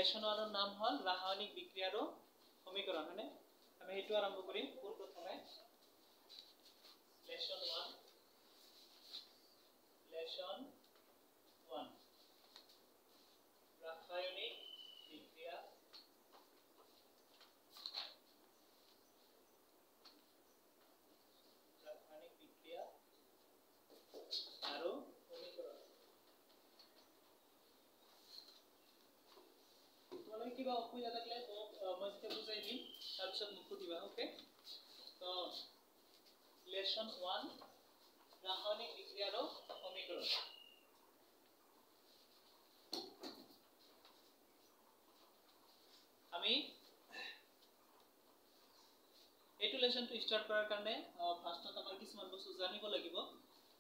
lesson 1 নাম হল ৰাসায়নিক বিক্ৰিয়া আৰু সমীকৰণ হয়নে আমি হেতু আৰম্ভ কৰিম কোন প্ৰথমে লেসন 1 ৰাসায়নিক বিক্ৰিয়া আৰু সমীকৰণ তোমালোকে কিবা অসুবিধা থাকিলে মই যেতিয়া বুজাই দিম তাৰপিছত মোক সুধিবা ওকে তো লেসন 1 ৰাসায়নিক বিক্ৰিয়া আৰু সমীকৰণ আমি এইটো লেসনটো স্টাৰ্ট কৰাৰ কাৰণে ফাৰ্ষ্টত আমাৰ কিছুমান বস্তু জানিব লাগিব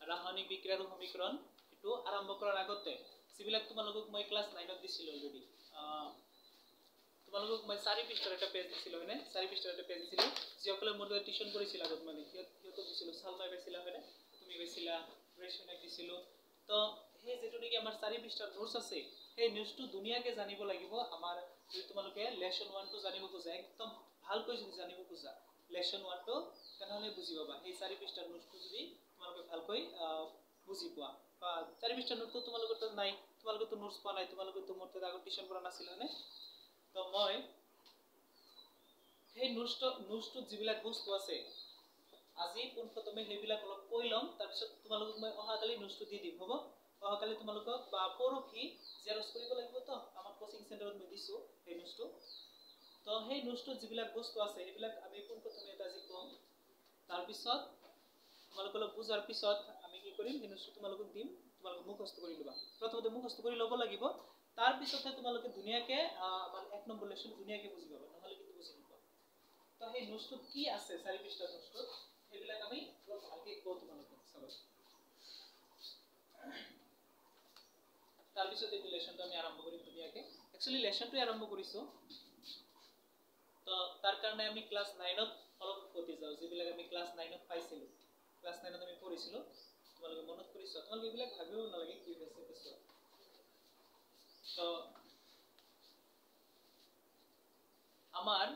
ৰাসায়নিক বিক্ৰিয়া আৰু সমীকৰণ এটো আৰম্ভ কৰাৰ আগতে সিবিলাক তোমালোকক মই ক্লাস 9 ত দিছিল অলৰেডি তোমালোকক মই 4 পৃষ্ঠাৰ এটা পেজ দিছিল হয়নে 4 পৃষ্ঠাৰ এটা পেজ দিছিল যিসকলে মোৰ দ্বাৰা টিউশন কৰিছিল আগত মানে কিয়তো দিছিল সালমাই পাইছিলা হয়নে তুমি পাইছিলা ৰেশনাক দিছিল তো সেই যেটো নেকি আমাৰ 4 পৃষ্ঠাৰ নোটস আছে সেই নোটসটো দুনিয়াকে জানিব লাগিব আমাৰ যদি তোমালোকে লেসন 1 টো জানিব খোজা একদম ভালকৈ যদি জানিব খোজা লেসন 1 টো কেনেহলে বুজি পাবা এই 4 পৃষ্ঠাৰ নোটসটো যদি তোমালোকে ভালকৈ বুজি পোৱা বা 4 পৃষ্ঠাৰ নোটটো তোমালোকৰ তো নাই তোমালোকৰ তো নোটস পোৱা নাই তোমালোকৰ তো মোৰ তাত আগত টিউশন কৰা নাছিল হয়নে তো মই এই নোটসটো যিবিলাক বস্তু আছে আজি কোন প্ৰথমে হেবিলাক অলপ কৈ লম তাৰ পিছত তোমালোকক মই অহাকালি নোটসটো দি দিম হ'ব অহাকালি তোমালোকক বা পৰখি জেৰক্স কৰিব লাগিব তো আমাৰ কোচিং চেণ্টাৰত মই দিছো এই নোটসটো তো সেই নোটসটো যিবিলাক বস্তু আছে এইবিলাক আমি কোন প্ৰথমে এটা আজি কম তাৰ পিছত তোমালোকক বুজাৰ পিছত আমি কি কৰিম এই নোটসটো তোমালোকক দিম তোমালোক মুখস্থ কৰি লবা প্ৰথমতে মুখস্থ কৰি ল'ব লাগিব তাৰ পিছতে তোমালোকে দুনিয়াকে আমাৰ এক নম্বৰ লেসন দুনিয়াকে বুজি পাবা নহলে কিন্তু বুজি নাপাবা তো সেই নোটসটো কি আছে 4 পৃষ্ঠাৰ নোটসটো এইবিলাক আমি অলপ ভালকে কও তোমালোকক চাব তাৰ পিছত এই লেসনটো আমি আৰম্ভ কৰিম দুনিয়াকে একচুয়ালি লেসনটো আৰম্ভ কৰিছো তো তাৰ কাৰণে আমি ক্লাস 9 ত অলপ পঢ়ি যাও যিবিলাক আমি ক্লাস 9 ত পাইছিলো ক্লাস 9 ত আমি পঢ়িছিলো তোমালোকে মনত কৰিছো তোমালোকে এইবিলাক ভাবিও নালাগে কি হৈছে পিছত তো আমাৰ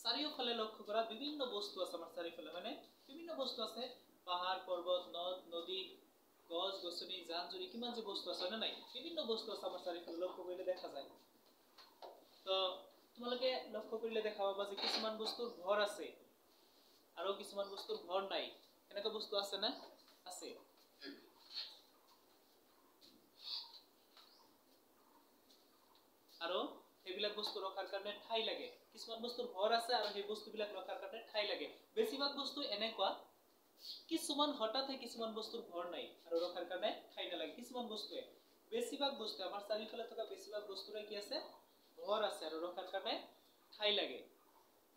চাৰিওফালে লক্ষ্য কৰা বিভিন্ন বস্তু আছে আমাৰ চাৰিওফালে মানে বিভিন্ন বস্তু আছে পাহাৰ পৰ্বত নদ নদী গছ গছনি জান-জুৰি কিমান যে বস্তু আছে না নাই বিভিন্ন বস্তু আছে আমাৰ চাৰিওফালে লক্ষ্য কৰিলে দেখা যায় তো তোমালোকে লক্ষ্য কৰিলে দেখা পাবা যে কিছুমান বস্তুৰ ভৰ আছে আৰু কিছুমান বস্তুৰ ভৰ নাই এনেকা বস্তু আছে না আছে আৰু এইবিলাক বস্তু ৰখাৰ কাৰণে ঠাই লাগে কিছুমান বস্তুৰ ভৰ আছে আৰু সেই বস্তুবিলাক ৰখাৰ কাৰণে ঠাই লাগে বেছিভাগ বস্তু এনেকুৱা কিছুমান হঠাতে কিছুমান বস্তুৰ ভৰ নাই আৰু ৰখাৰ কাৰণে ঠাই নালাগে কিছুমান বস্তুৱে বেছিভাগ বস্তু আমাৰ চাৰিওফালে থকা বেছিভাগ বস্তুৰে কি আছে ভৰ আছে আৰু ৰখাৰ কাৰণে ঠাই লাগে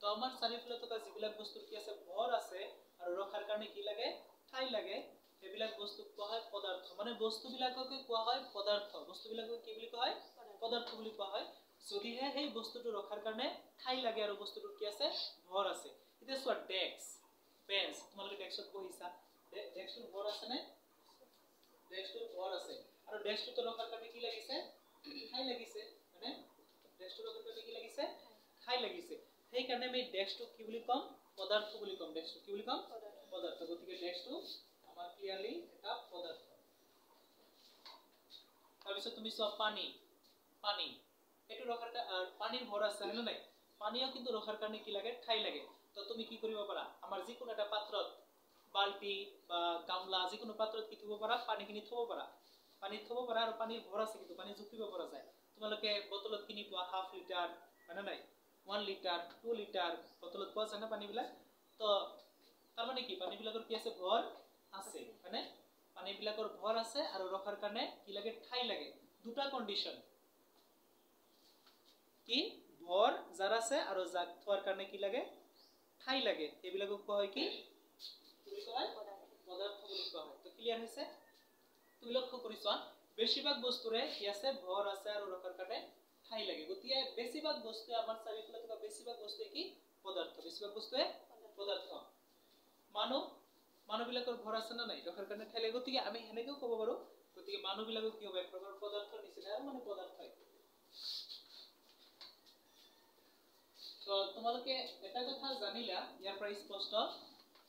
তো আমাৰ চাৰিওফালে থকা যিবিলাক বস্তুৰ কি আছে ভৰ আছে আৰু ৰখাৰ কাৰণে কি লাগে ঠাই লাগে সেইবিলাক বস্তু কোৱা হয় পদাৰ্থ মানে বস্তুবিলাককে কোৱা হয় পদাৰ্থ বস্তুবিলাকক কি বুলি কোৱা হয় পদাৰ্থ বুলি কোৱা হয় যদিহে সেই বস্তুটো ৰখাৰ কাৰণে ঠাই লাগে আৰু বস্তুটোৰ কি আছে ভৰ আছে এটা চোৱা ডেস্ক বেঞ্চ তোমালোকে ডেস্কত বহিছা ডেস্কটোৰ ভৰ আছে নে ডেস্কটোৰ ভৰ আছে আৰু ডেস্কটো ৰখাৰ কাৰণে কি লাগিছে ঠাই লাগিছে মানে ডেস্কটো ৰখাৰ কাৰণে কি লাগিছে ঠাই লাগিছে সেই কাৰণে আমি ডেস্কটো কি বুলি কম পদাৰ্থ বুলি কম ডেস্কটো কি বুলি কম পদাৰ্থ গতিকে ডেস্কটো আমাৰ ক্লিয়াৰলি এটা পদাৰ্থ তাৰ পিছত তুমি চোৱা পানী পানী এটো ৰখাৰ পানীৰ ভৰ আছে না নাই পানীও কিন্তু ৰখাৰ কাৰণে কি লাগে ঠাই লাগে তো তুমি কি কৰিব পাৰা আমাৰ যিকোনো এটা পাত্ৰত বালতি বা গামলা যিকোনো পাত্ৰত কি থব পাৰা পানীখিনি থব পাৰা পানী থব পাৰা আৰু পানীৰ ভৰ আছে কিন্তু পানী জুখিব পৰা যায় তোমালোকে বটলত কিনি পোৱা হাফ লিটাৰ মানে নাই 1 লিটাৰ 2 লিটাৰ বটলত পোৱা যায় না পানীবিলাক তো তাৰ মানে কি পানীবিলাকৰ কি আছে ভৰ আছে মানে পানীবিলাকৰ ভৰ আছে আৰু ৰখাৰ কাৰণে কি লাগে ঠাই লাগে দুটা কন্ডিশন কি ভৰ যাৰ আছে আৰু জাগ থোৱাৰ কাৰণে কি লাগে ঠাই লাগে এইবিলাকক কোৱা হয় কি বুলি কোৱা হয় পদাৰ্থ বুলি কোৱা হয় তো ক্লিয়াৰ হৈছে তুমি লক্ষ্য কৰিছা বেছিভাগ বস্তুৰে কি আছে ভৰ আছে আৰু ৰখাৰ কাৰণে ঠাই লাগে গতিকে বেছিভাগ বস্তু আমাৰ চাৰিওফালে থকা বেছিভাগ বস্তু কি পদাৰ্থ বেছিভাগ বস্তুৱে পদাৰ্থ মানুহবিলাকৰ ভৰ আছে না নাই ৰখাৰ কাৰণে ঠাই লাগে গতিকে আমি হেনেকেও ক'ব পাৰো গতিকে মানুহবিলাকো কি হ'ব এক প্ৰকাৰৰ পদাৰ্থৰ নিচিনা মানে পদাৰ্থই তো তোমালোকে এটা কথা জানিলা ইয়াৰ পৰা স্পষ্ট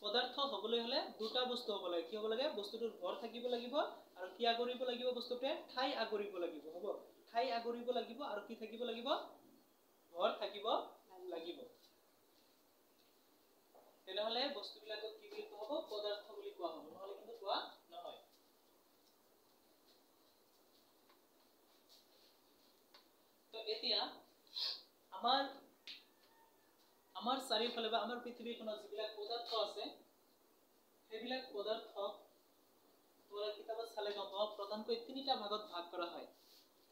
পদাৰ্থ হ'বলৈ হলে দুটা বস্তু হ'ব লাগে কি হ'ব লাগে বস্তুটোৰ ভৰ থাকিব লাগিব আৰু কি আগৰিব লাগিব বস্তুটোৱে ঠাই আগৰিব লাগিব হ'ব ঠাই আগৰিব লাগিব আৰু কি থাকিব লাগিব ভৰ থাকিব লাগিব তেনেহলে বস্তুবিলাকক কি বুলি কোৱা হ'ব পদাৰ্থ বুলি কোৱা হ'ব নহলে কিন্তু কোৱা নহয় তো এতিয়া আমাৰ চাৰিওফালে বা আমাৰ পৃথিৱীখনত যিবিলাক পদাৰ্থ আছে সেইবিলাক পদাৰ্থ তোমৰা কিতাবত চালে গম পাব প্ৰধানকৈ তিনিটা ভাগত ভাগ কৰা হয়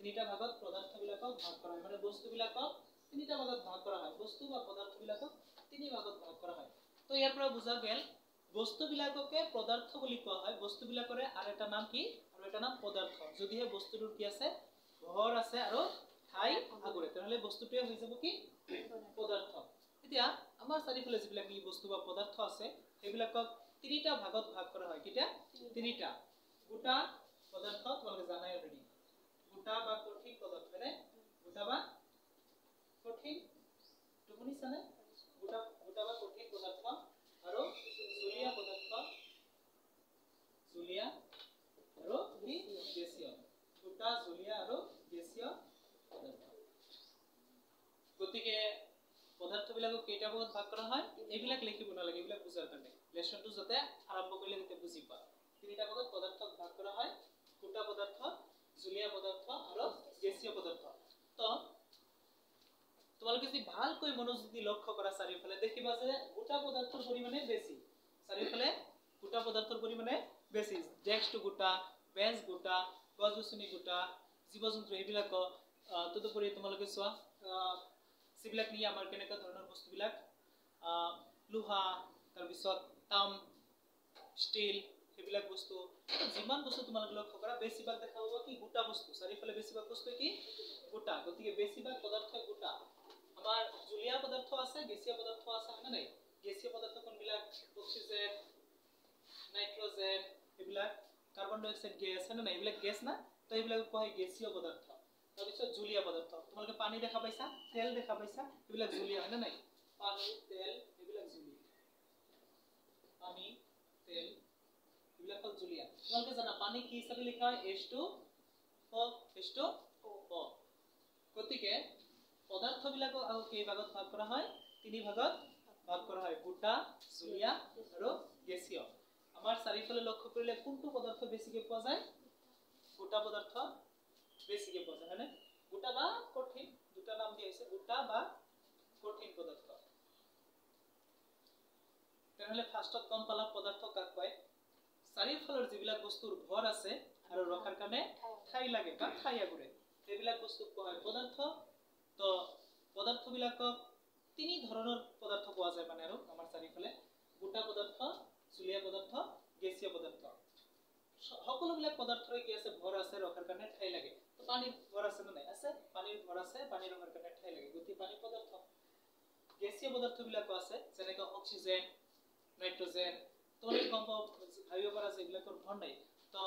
তিনিটা ভাগত পদাৰ্থবিলাকক ভাগ কৰা হয় মানে বস্তুবিলাকক তিনিটা ভাগত ভাগ কৰা হয় বস্তু বা পদাৰ্থবিলাকক তিনি ভাগত ভাগ কৰা হয় তো ইয়াৰ পৰা বুজা গেল বস্তুবিলাককে পদাৰ্থ বুলি কোৱা হয় বস্তুবিলাকৰে আৰু এটা নাম কি আৰু এটা নাম পদাৰ্থ যদিহে বস্তুটোৰ কি আছে ভৰ আছে আৰু ঠাই আগৰে তেনেহলে বস্তুটোৱে হৈ যাব কি পদাৰ্থ এতিয়া আমাৰ চাৰিফালে যিবিলাক বস্তু বা পদাৰ্থ আছে সেইবিলাকক তিনিটা ভাগত ভাগ কৰা হয় কিটা তিনিটা গোটা পদাৰ্থ তোমালোকে জানাই অলৰেডি গোটা বা কঠিন পদাৰ্থ মানে গোটা বা কঠিন তুমি জানে গোটা গোটা বা কঠিন পদাৰ্থ আৰু জুলীয়া পদাৰ্থ জুলীয়া আৰু কি গেছীয় গোটা জুলীয়া আৰু গেছীয় পদাৰ্থ গতিকে পদাৰ্থবিলাকক কেইটা ভাগত ভাগ কৰা হয় এইবিলাক লিখিব নালাগে এইবিলাক বুজাৰ কাৰণে লেসনটো যাতে আৰম্ভ কৰিলে যাতে বুজি পায় তিনিটা ভাগত পদাৰ্থক ভাগ কৰা হয় গোটা পদাৰ্থ জুলীয়া পদাৰ্থ আৰু গেছীয় পদাৰ্থ তো তোমালোকে যদি ভালকৈ মনোযোগ দি লক্ষ্য কৰা চাৰিওফালে দেখিবা যে গোটা পদাৰ্থৰ পৰিমাণে বেছি চাৰিওফালে গোটা পদাৰ্থৰ পৰিমাণে বেছি ডেস্কটো গোটা বেঞ্চ গোটা গছ-গছনি গোটা জীৱ-জন্তু এইবিলাক তদুপৰি তোমালোকে চোৱা সিবিলাক নিয়ে আমাৰ কেনেকা ধৰণৰ বস্তুবিলাক লোহা তাৰ পিছত তাম ষ্টিল এইবিলাক বস্তু যিমান বস্তু তোমালোকে লক্ষ্য কৰা বেছিভাগ দেখা পাব কি গোটা বস্তু চাৰিফালে বেছিভাগ বস্তু কি গোটা গতিকে বেছিভাগ পদাৰ্থ গোটা আমাৰ জুলীয়া পদাৰ্থ আছে গেছীয় পদাৰ্থ আছে হয় না নাই গেছীয় পদাৰ্থ কোনবিলাক অক্সিজেন নাইট্ৰজেন এইবিলাক কাৰ্বন ডাই অক্সাইড গেছ হয় না নাই এইবিলাক গেছ না তো এইবিলাক কোৱা হয় গেছীয় পদাৰ্থ তাৰপিছত জুলীয়া পদাৰ্থ তোমালোকে পানী দেখা পাইছা তেল দেখা পাইছা এইবিলাক জুলীয়া হয় না নাই পানী তেল এইবিলাক জুলীয়া পানী তেল এইবিলাক হল জুলীয়া তোমালোকে জানা পানী কি হিচাপে লিখা হয় H2O H2O গতিকে পদাৰ্থবিলাকক আৰু কেই ভাগত ভাগ কৰা হয় তিনি ভাগত ভাগ কৰা হয় গোটা জুলীয়া আৰু গেছীয় আমাৰ চাৰিফালে লক্ষ্য কৰিলে কোনটো পদাৰ্থ বেছিকৈ পোৱা যায় গোটা পদাৰ্থ বেছিকৈ পোৱা যায় হয়নে গোটা বা কঠিন দুটা নাম দিয়া হৈছে গোটা বা কঠিন পদাৰ্থ তেনেহলে ফাৰ্ষ্টত কম পালা পদাৰ্থ কাক কয় চাৰিফালৰ যিবিলাক বস্তুৰ ভৰ আছে আৰু ৰখাৰ কাৰণে ঠাই লাগে বা ঠাই আগৰে সেইবিলাক বস্তু কোৱা হয় পদাৰ্থ তো পদাৰ্থবিলাকক তিনি ধৰণৰ পদাৰ্থ পোৱা যায় মানে আৰু আমাৰ চাৰিফালে গোটা পদাৰ্থ জুলীয়া পদাৰ্থ গেছীয় পদাৰ্থ সকলোবিলাক পদাৰ্থৰে কি আছে ভৰ আছে ৰখাৰ কাৰণে ঠাই লাগে তো পানীৰ ভৰ আছে নে নাই আছে পানীৰ ভৰ আছে পানী ৰখাৰ কাৰণে ঠাই লাগে গতি পানী পদাৰ্থ গেছীয় পদাৰ্থবিলাকো আছে যেনেকৈ অক্সিজেন নাইট্ৰজেন তোমালোকে গম পাব ভাবিব পাৰা যে এইবিলাকৰ ভৰ নাই তো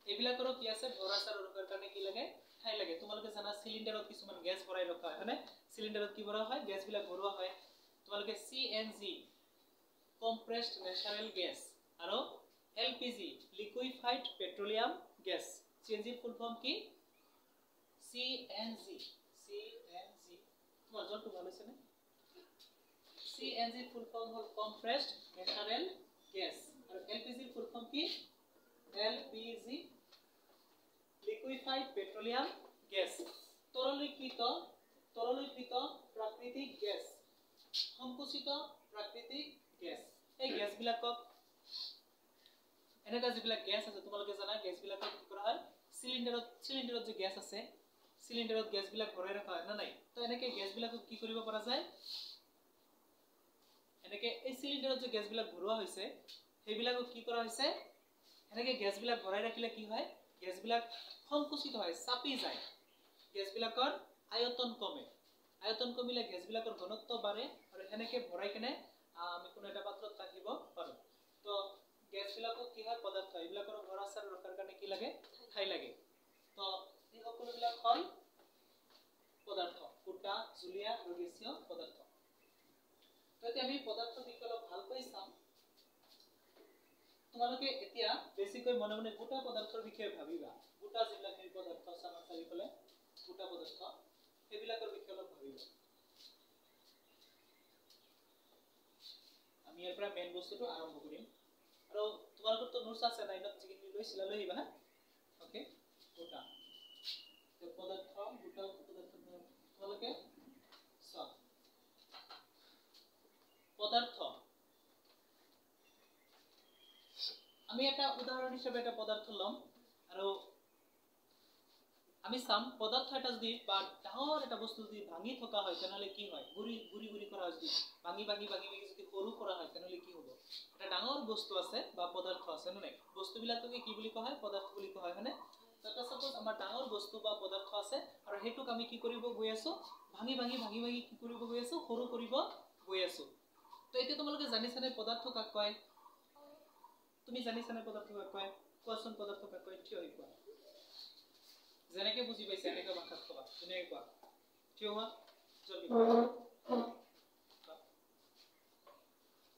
এইবিলাকৰো কি আছে ভৰ আছে ৰখাৰ কাৰণে কি লাগে ঠাই লাগে তোমালোকে জানা সিলিন্ডাৰত কিছুমান গ্যাস ভৰাই ৰখা হয় হয়নে সিলিন্ডাৰত কি ভৰা হয় গ্যাসবিলাক ভৰোৱা হয় তোমালোকে CNG compressed natural gas আৰু LPG liquefied petroleum gas CNG full form কি CNG তোমার জলটো ভালো আছে না CNG ফুল ফর্ম হল compressed natural gas আর LPG ফুল ফর্ম কি LPG liquefied petroleum gas তরলীকৃত প্রাকৃতিক গ্যাস সংকুচিত প্রাকৃতিক গ্যাস এই গ্যাসবিলাকক এনেকা যিবিলাক গ্যাস আছে তোমালোকে জানা গ্যাসবিলাকক কি কৰা হয় সিলিন্ডাৰত যে গ্যাস আছে সিলিন্ডাৰত গ্যাসবিলাক ভৰাই ৰখা হয় না নাই তো এনেকে গ্যাসবিলাকক কি কৰিব পৰা যায় এনেকে এই সিলিন্ডাৰত যে গ্যাসবিলাক ভৰোৱা হৈছে সেইবিলাকক কি কৰা হৈছে এনেকে গ্যাসবিলাক ভৰাই ৰাখিলে কি হয় গ্যাসবিলাক সংকুচিত হয় চাপি যায় গ্যাসবিলাকৰ আয়তন কমে আয়তন কমিলে গ্যাসবিলাকৰ ঘনত্ব বাঢ়ে আৰু এনেকে ভৰাই কিনে আমি কোনো এটা পাত্ৰত ৰাখিব পাৰো তো গ্যাস বিলাকো কি হয় পদাৰ্থ এইবিলাকৰ ভৰ আছে আৰু ৰখাৰ কাৰণে কি লাগে ঠাই লাগে তো এই সকলো বিলাক হয় পদাৰ্থ গোটা জুলিয়া আৰু গেছীয় পদার্থ তো এতিয়া আমি পদার্থ বিষয়ে অলপ ভালকৈ চাম তোমালোকে এতিয়া বেছিকৈ মনে মনে গোটা পদাৰ্থৰ বিষয়ে ভাবিবা গোটা যিবিলাক এই পদাৰ্থ আমাৰ চাৰিফালে গোটা পদাৰ্থ সেইবিলাকৰ বিষয়ে অলপ ভাবিবা আমি ইয়াৰ পৰা মেইন বস্তুটো আৰম্ভ কৰিম আৰু তোমালোকৰ তো নোটছ আছে নাইনত যিখিনি লৈছিলা লৈ আহিবা ওকে গোটা তো পদাৰ্থ গোটা পদাৰ্থ তোমালোকে চোৱা পদাৰ্থ আমি এটা উদাহৰণ হিচাপে এটা পদাৰ্থ লম আৰু আমি সাম পদাৰ্থ এটা যদি বা ডাঙৰ এটা বস্তু যদি ভাঙি থকা হয় তেনেহলে কি হয় গুৰি গুৰি গুৰি কৰা হয় যদি ভাঙি ভাঙি ভাঙি ভাঙি যদি সৰু কৰা হয় তেনেহলে কি হ'ব এটা ডাঙৰ বস্তু আছে বা পদাৰ্থ আছে নে বস্তুবিলাককে কি বুলি কোৱা হয় পদাৰ্থ বুলি কোৱা হয় হয়নে এটা সাপোজ আমাৰ ডাঙৰ বস্তু বা পদাৰ্থ আছে আৰু হেতুক আমি কি কৰিব গৈ আছো ভাঙি ভাঙি ভাঙি ভাঙি কি কৰিব গৈ আছো সৰু কৰিব গৈ আছো তো এতিয়া তোমালোকে জানিছানে পদাৰ্থ কাক কয় তুমি জানিছানে পদাৰ্থ কাক কয় কোৱাচোন পদাৰ্থ কাক কয় থিয় হৈ কোৱা যেনেকে বুজি পাইছে এনেকা ভাষাত কোৱা যেনেকে কোৱা থিয় হোৱা জলদি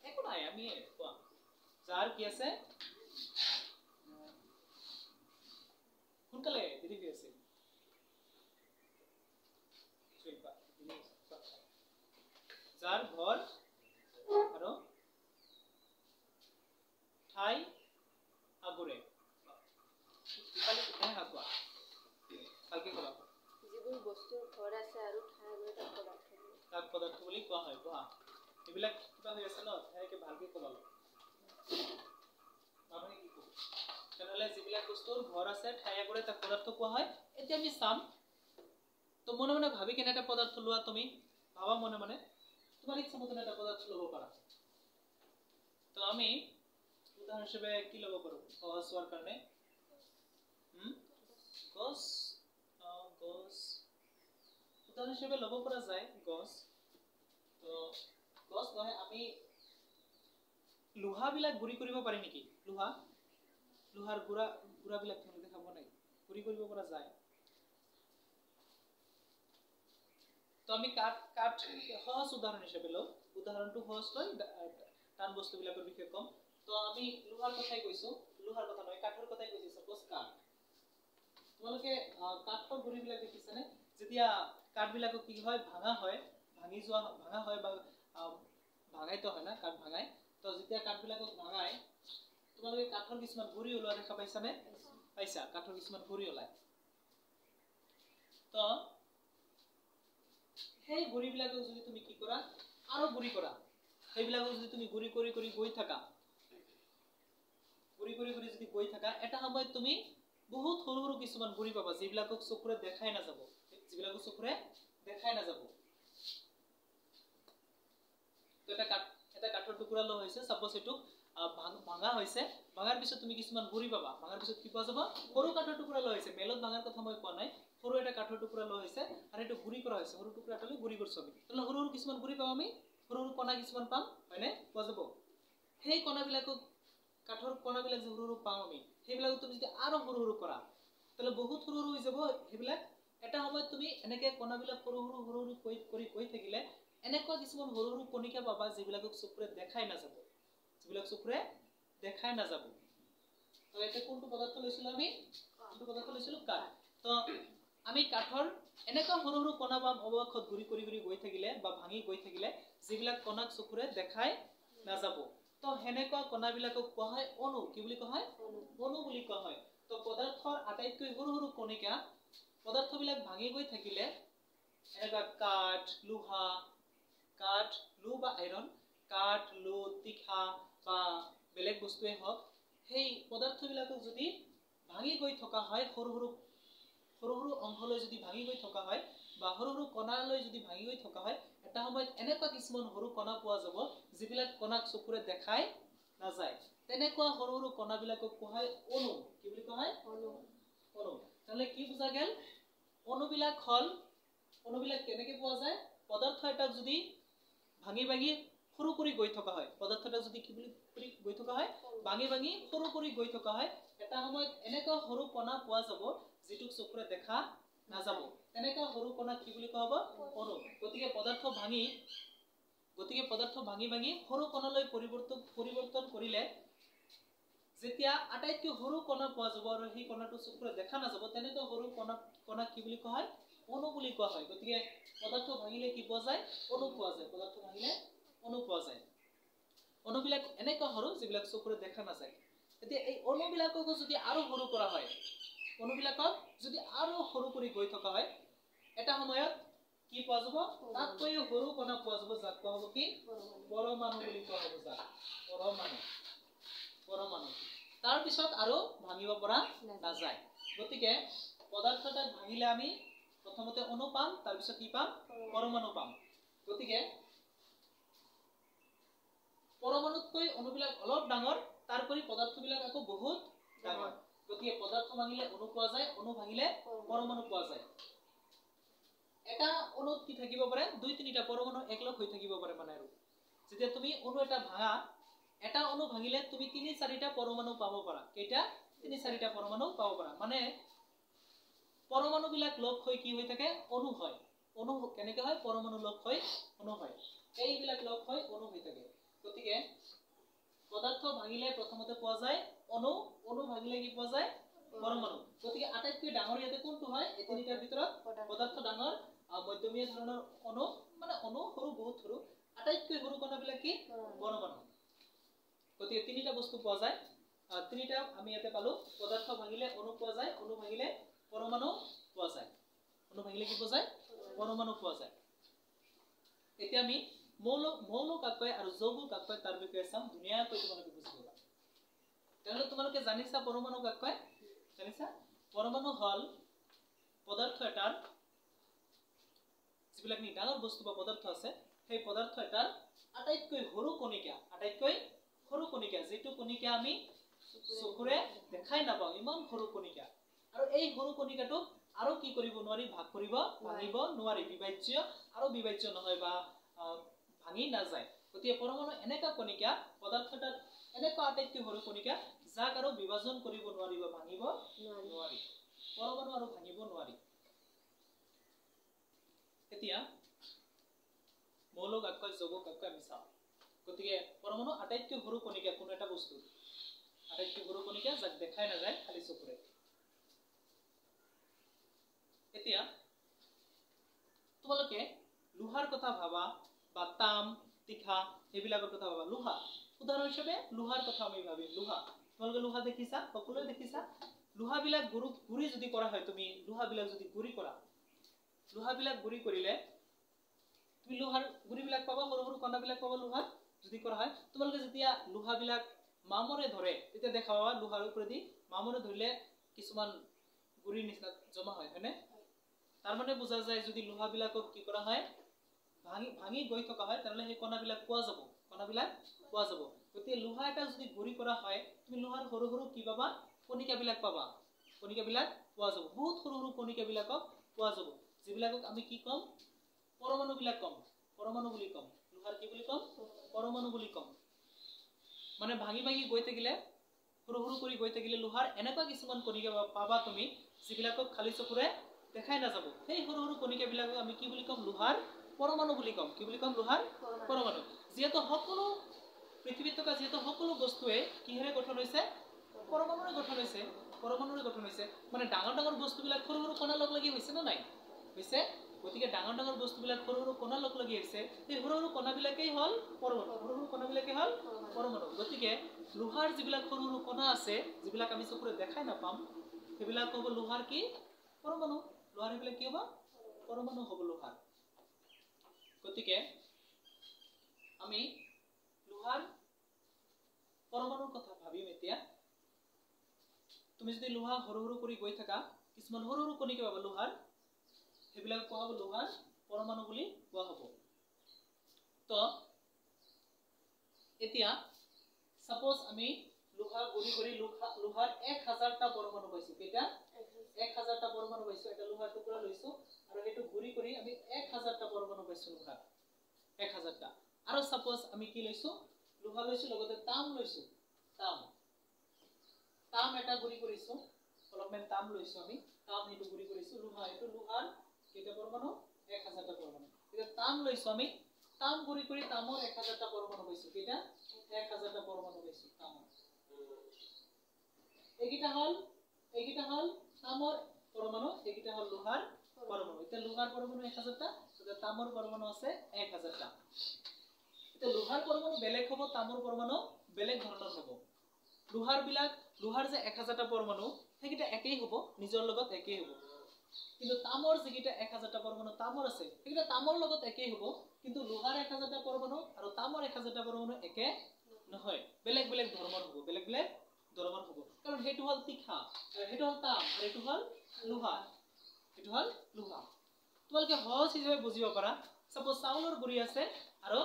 একো নাই আমি কোৱা যাৰ কি আছে সোনকালে দেৰি হৈ আছে যাৰ ঘৰ আৰু ঠাই আগুৰে ইফালে কোথায় হাকোৱা ভালকে কোৱা যিবোৰ বস্তুৰ ঘৰ আছে আৰু ঠাই আগুৰে তাক পদাৰ্থ বুলি কোৱা হয় কোৱা এইবিলাক কিবা হৈ আছে ন ঠাইকে ভালকে কোৱা মানুহে কি কয় তেনেহলে যিবিলাক বস্তুৰ ঘৰ আছে ঠাই আগুৰে তাক পদাৰ্থ কোৱা হয় এতিয়া আমি চাম তো মনে মনে ভাবি কেনে এটা পদাৰ্থ লোৱা তুমি ভাবা মনে মনে তোমাৰ ইচ্ছা মতে এটা পদাৰ্থ লব পাৰা তো আমি উদাহৰণ হিসেবে কি লব পাৰো সহজ হওয়াৰ কাৰণে গছ গছ উদাহৰণ হিসেবে লব পৰা যায় গছ তো গছ নহয় আমি লোহা বিলাক গুৰি কৰিব পাৰি নেকি লোহা লোহাৰ গুড়া গুড়া বিলাক তোমালোকে দেখাব নাই গুৰি কৰিব পৰা যায় তো আমি কাঠ কাঠ সহজ উদাহৰণ হিসেবে লও উদাহৰণটো সহজ লয় টান বস্তু বিলাকৰ বিষয়ে কম তো আমি লোহাৰ কথাই কৈছো লোহাৰ কথা নহয় কাঠৰ কথাই কৈছো সাপোজ কাঠ তোমালোকে কাঠৰ গুৰি বিলাক দেখিছানে যেতিয়া কাঠ বিলাক কি হয় ভাঙা হয় ভাঙি যোৱা ভাঙা হয় বা ভাঙাইতো হয় না কাঠ ভাঙাই তো যেতিয়া কাঠ বিলাক ভাঙাই তোমালোকে কাঠৰ কিছুমান গুৰি ওলোৱা দেখা পাইছানে পাইছা কাঠৰ কিছুমান গুৰি ওলাই তো সেই গুৰি বিলাক যদি তুমি কি কৰা আৰু গুৰি কৰা সেইবিলাক যদি তুমি গুৰি কৰি কৰি গৈ থাকা গুৰি কৰি কৰি যদি গৈ থাকা এটা সময়ত তুমি বহুত সৰু সৰু কিছুমান গুৰি পাবা যিবিলাকক চকুৰে দেখাই নাযাব যিবিলাকক চকুৰে দেখাই নাযাব তো এটা কাঠৰ টুকুৰা ল হৈছে সাপোজ এটো ভাঙা হৈছে ভাঙাৰ পিছত তুমি কিছুমান গুৰি পাবা ভাঙাৰ পিছত কি পোৱা যাব সৰু কাঠৰ টুকুৰা ল হৈছে মেলত ভাঙাৰ কথা মই কোৱা নাই সৰু এটা কাঠৰ টুকুৰা ল হৈছে আৰু এটো গুৰি কৰা হৈছে সৰু টুকুৰাটালৈ গুৰি কৰছো আমি তাহলে সৰু সৰু কিছুমান গুৰি পাম আমি সৰু সৰু কণা কিছুমান পাম হয়নে পোৱা যাব সেই কণাবিলাকক কাঠৰ কণাবিলাক যে সৰু সৰু পাম আমি সেইবিলাক তুমি যদি আৰু সৰু সৰু কৰা তাহলে বহুত সৰু সৰু হৈ যাব সেইবিলাক এটা সময়ত তুমি এনেকে কণাবিলাক সৰু সৰু সৰু সৰু কৰি কৰি থাকিলে এনেকুৱা কিছুমান সৰু সৰু কণিকা পাবা যিবিলাকক চকুৰে দেখাই নাযাব যিবিলাক চকুৰে দেখাই নাযাব তো এটা কোনটো পদাৰ্থ লৈছিল আমি কোনটো পদাৰ্থ লৈছিল কাঠ তো আমি কাঠৰ এনেকুৱা সৰু সৰু কণা বা অৱক্ষত ঘূৰি কৰি কৰি গৈ থাকিলে বা ভাঙি গৈ থাকিলে যিবিলাক কণাক চকুৰে দেখাই নাযাব তো হেনেকুৱা কণাবিলাকক কোৱা হয় অণু কি বুলি কোৱা হয় অণু বুলি কোৱা হয় তো পদাৰ্থৰ আটাইতকৈ সৰু সৰু কণিকা পদাৰ্থবিলাক ভাঙি গৈ থাকিলে এনেকুৱা কাঠ লোহা কাঠ লো বা আইৰন কাঠ লো তিখা বা বেলেগ বস্তুৱে হওক সেই পদাৰ্থবিলাকক যদি ভাঙি গৈ থকা হয় সৰু সৰু অংশলৈ যদি ভাঙি গৈ থকা হয় বা সৰু সৰু কণালৈ যদি ভাঙি গৈ থকা হয় এটা সময়ত এনেকুৱা কিছুমান সৰু কণা পোৱা যাব যিবিলাক কণাক চকুৰে দেখাই নাযায় তেনেকুৱা সৰু সৰু কণাবিলাকক কোৱা হয় অণু কি বুলি কোৱা হয় অণু তাহলে কি বুজা গেল অণুবিলাক হল অণুবিলাক কেনেকৈ পোৱা যায় পদাৰ্থ এটা যদি ভাঙি ভাঙি সৰু কৰি গৈ থকা হয় পদাৰ্থটা যদি কি বুলি গৈ থকা হয় ভাঙি ভাঙি সৰু কৰি গৈ থকা হয় এটা সময়ত এনেকা সৰু কণা পোৱা যাব যেটুক চকুৰে দেখা নাযাব এনেকা সৰু কণা কি বুলি কোৱা হ'ব অণু গতিকে পদাৰ্থ ভাঙি ভাঙি সৰু কণালৈ পৰিৱৰ্তন কৰিলে যেতিয়া আটাইতকৈ সৰু কণা পোৱা যাব আৰু সেই কণাটো চকুৰে দেখা নাযাব তেনেকৈ সৰু কণা কি বুলি কোৱা হয় অণু বুলি কোৱা হয় গতিকে পদাৰ্থ ভাঙিলে কি পোৱা যায় অণু পোৱা যায় পদাৰ্থ ভাঙিলে অণু পোৱা যায় অণুবিলাক এনেকুৱা সৰু যিবিলাক চকুৰে দেখা নাযায় এতিয়া এই অণুবিলাকক যদি আৰু সৰু কৰা হয় অণুবিলাকক যদি আৰু সৰু কৰি গৈ থকা হয় এটা সময়ত কি পোৱা যাব তাতকৈ সৰু কণা পোৱা যাব যাক কোৱা হ'ব কি পৰমাণু বুলি কোৱা হ'ব যাক পৰমাণু তাৰ পিছত আৰু ভাঙিব পৰা নাযায় গতিকে পদাৰ্থ এটা ভাঙিলে আমি প্ৰথমতে অণু পাম তাৰ পিছত কি পাম পৰমাণু পাম গতিকে পৰমাণুতকৈ অণুবিলাক অলপ ডাঙৰ তাৰপৰি পদাৰ্থবিলাক আকৌ বহুত ডাঙৰ গতিকে পদাৰ্থ ভাঙিলে অণু পোৱা যায় অণু ভাঙিলে পৰমাণু পোৱা যায় এটা অণুত কি থাকিব পাৰে দুই তিনিটা পৰমাণু একলগ হৈ থাকিব পাৰে মানে আৰু যেতিয়া তুমি অণু এটা ভাঙা এটা অণু ভাঙিলে তুমি তিনি চাৰিটা পৰমাণু পাব পাৰা কেইটা তিনি চাৰিটা পৰমাণু পাব পাৰা মানে পৰমাণুবিলাক লগ হৈ কি হৈ থাকে অণু হয় অণু কেনেকৈ হয় পৰমাণু লগ হৈ অণু হয় এইবিলাক লগ হৈ অণু হৈ থাকে গতিকে পদাৰ্থ ভাঙিলে প্ৰথমতে পোৱা যায় অণু ভাঙিলে কি পোৱা যায় পৰমাণু গতিকে আটাইতকৈ ডাঙৰ ইয়াতে কোনটো হয় এই তিনিটাৰ ভিতৰত পদাৰ্থ ডাঙৰ মধ্যমীয়া ধৰণৰ অণু মানে অণু সৰু বহুত সৰু আটাইতকৈ সৰু কণাবিলাক কি পৰমাণু গতিকে তিনিটা বস্তু পোৱা যায় তিনিটা আমি ইয়াতে পালো পদাৰ্থ ভাঙিলে অণু পোৱা যায় অণু ভাঙিলে পৰমাণু পোৱা যায় অণু ভাঙিলে কি পোৱা যায় পৰমাণু পোৱা যায় এতিয়া আমি মৌল কাকয় আৰু যৌগ কাকয় তাৰ বিষয়ে চাম ধুনীয়াকৈ তোমালোকে বুজিবা তেনেহ'লে তোমালোকে জানিছা পৰমাণু কাকয় জানিছা পৰমাণু হল পদাৰ্থ এটাৰ যিবিলাক ডাঙৰ বস্তু বা পদাৰ্থ আছে সেই পদাৰ্থ এটাৰ আটাইতকৈ সৰু কণিকা যেটো কণিকা আমি চকুৰে দেখাই নাপাওঁ ইমান সৰু কণিকা আৰু এই সৰু কণিকাটোক আৰু কি কৰিব নোৱাৰি ভাগ কৰিব ভাঙিব নোৱাৰি বিভাজ্য আৰু বিভাজ্য নহয় বা ভাঙি নাযায় গতিকে পৰমাণু এনেকা কণিকা পদাৰ্থ এটাৰ এনেকা আটাইতকৈ সৰু কণিকা যাক আৰু বিভাজন কৰিব নোৱাৰি বা ভাঙিব নোৱাৰি পৰমাণু আৰু ভাঙিব নোৱাৰি এতিয়া মৌল কাকয় যৌগ কাকয় আমি চাওঁ গতিকে পৰমাণু আটাইতকৈ সৰু কণিকা কোনো এটা বস্তু আটাইতকৈ সৰু কণিকা যাক দেখাই নাযায় খালি চকুৰে এতিয়া তোমালোকে লোহাৰ কথা ভাবা বা তাম তীখা এইবিলাকৰ কথা ভাবা লোহা উদাহৰণ হিচাপে লোহাৰ কথা আমি ভাবিম লোহা তোমালোকে লোহা দেখিছা সকলোৱে দেখিছা লোহাবিলাক গুৰি যদি কৰা হয় তুমি লোহাবিলাক যদি গুৰি কৰা লোহাবিলাক গুৰি কৰিলে তুমি লোহাৰ গুৰিবিলাক পাবা সৰু সৰু কণাবিলাক পাবা লোহাৰ যদি কৰা হয় তোমালোকে যেতিয়া লোহাবিলাক মামৰে ধৰে তেতিয়া দেখা পাবা লোহাৰ ওপৰেদি মামৰে ধৰিলে কিছুমান গুৰিৰ নিচিনা জমা হয় হয়নে তাৰ মানে বুজা যায় যদি লোহাবিলাকক কি কৰা হয় ভাঙি গৈ থকা হয় তেনেহ'লে সেই কণাবিলাক পোৱা যাব গতিকে লোহা এটা যদি গুৰি কৰা হয় তুমি লোহাৰ সৰু সৰু কি পাবা কণিকাবিলাক পোৱা যাব বহুত সৰু সৰু কণিকাবিলাকক পোৱা যাব যিবিলাকক আমি কি কম পৰমাণু বুলি কম লোহাৰ কি বুলি কম পৰমাণু বুলি কম মানে ভাঙি গৈ থাকিলে সৰু সৰু কৰি গৈ থাকিলে লোহাৰ এনেকুৱা কিছুমান কণিকা পাবা তুমি যিবিলাকক খালি চকুৰে দেখাই নাযাব সেই সৰু সৰু কণিকাবিলাকক আমি কি বুলি কম লোহাৰ পৰমাণু বুলি কম কি বুলি কম লোহাৰ পৰমাণু যেহেতু সকলো পৃথিৱীত থকা যেহেতু সকলো বস্তুৱে কিহেৰে গঠন হৈছে পৰমাণুৰে গঠন হৈছে মানে ডাঙৰ বস্তুবিলাক সৰু সৰু কণা লগ লাগি হৈছে না নাই হৈছে গতিকে ডাঙৰ বস্তুবিলাক সৰু সৰু কণা লগ লাগি আছে সেই সৰু সৰু কণাবিলাকেই হ'ল পৰমাণু গতিকে লোহাৰ যিবিলাক সৰু সৰু কণা আছে যিবিলাক আমি চকুৰে দেখাই নাপাম সেইবিলাক হ'ব লোহাৰ কি পৰমাণু লোহাৰ সেইবিলাক কি হ'ব পৰমাণু হ'ব লোহাৰ গতিকে আমি লোহাৰ পৰমাণুৰ কথা ভাবিম এতিয়া তুমি যদি লোহা সৰু সৰু কৰি গৈ থাকা কিছুমান সৰু সৰু কণিকা পাবা লোহাৰ সেইবিলাক কোৱা হ'ব লোহাৰ পৰমাণু বুলি কোৱা হ'ব তো এতিয়া সাপোজ আমি লোহা গুৰি লোহাৰ 1000টা পৰমাণু পাইছো কেইটা 1000টা পৰমাণু পাইছো এটা লোহাৰ টুকুৰা লৈছো আৰু হেতু গুৰি কৰি আমি 1000টা পৰমাণু পাইছো লোহাৰ 1000টা আৰু সাপোজ আমি কি লৈছো লোহা লৈছো লগতে তাম লৈছো তাম তাম এটা গুৰি কৰিছো অলপমান তাম লৈছো আমি তাম হেতু গুৰি কৰিছো লোহা এটো লোহাৰ কেইটা পৰমাণু 1000টা পৰমাণু এটা তাম লৈছো আমি তাম গুৰি কৰি তামৰ 1000টা পৰমাণু পাইছো কেইটা 1000টা পৰমাণু পাইছো তামৰ এইকিটা হল তামৰ পৰমাণু এইকিটা হল লোহাৰ পৰমাণু এটা লোহাৰ পৰমাণু 1000টা এটা তামৰ পৰমাণু আছে 1000টা এটা লোহাৰ পৰমাণু বেলেগ হ'ব তামৰ পৰমাণু বেলেগ ধৰণৰ হ'ব লোহাৰ যে 1000টা পৰমাণু সেইকিটা একেই হ'ব নিজৰ লগত একেই হ'ব কিন্তু তামৰ যেকিটা 1000টা পৰমাণু তামৰ আছে সেইকিটা তামৰ লগত একেই হ'ব কিন্তু লোহাৰ 1000টা পৰমাণু আৰু তামৰ 1000টা পৰমাণু একে নহয় বেলেগ বেলেগ ধৰ্মৰ হ'ব কাৰণ হেতু হল তিখা হেতু হল তাম আৰু হেতু হল লোহা তোমালোকে সহজ হিচাপে বুজিব পাৰা সাপোজ চাউলৰ গুৰি আছে আৰু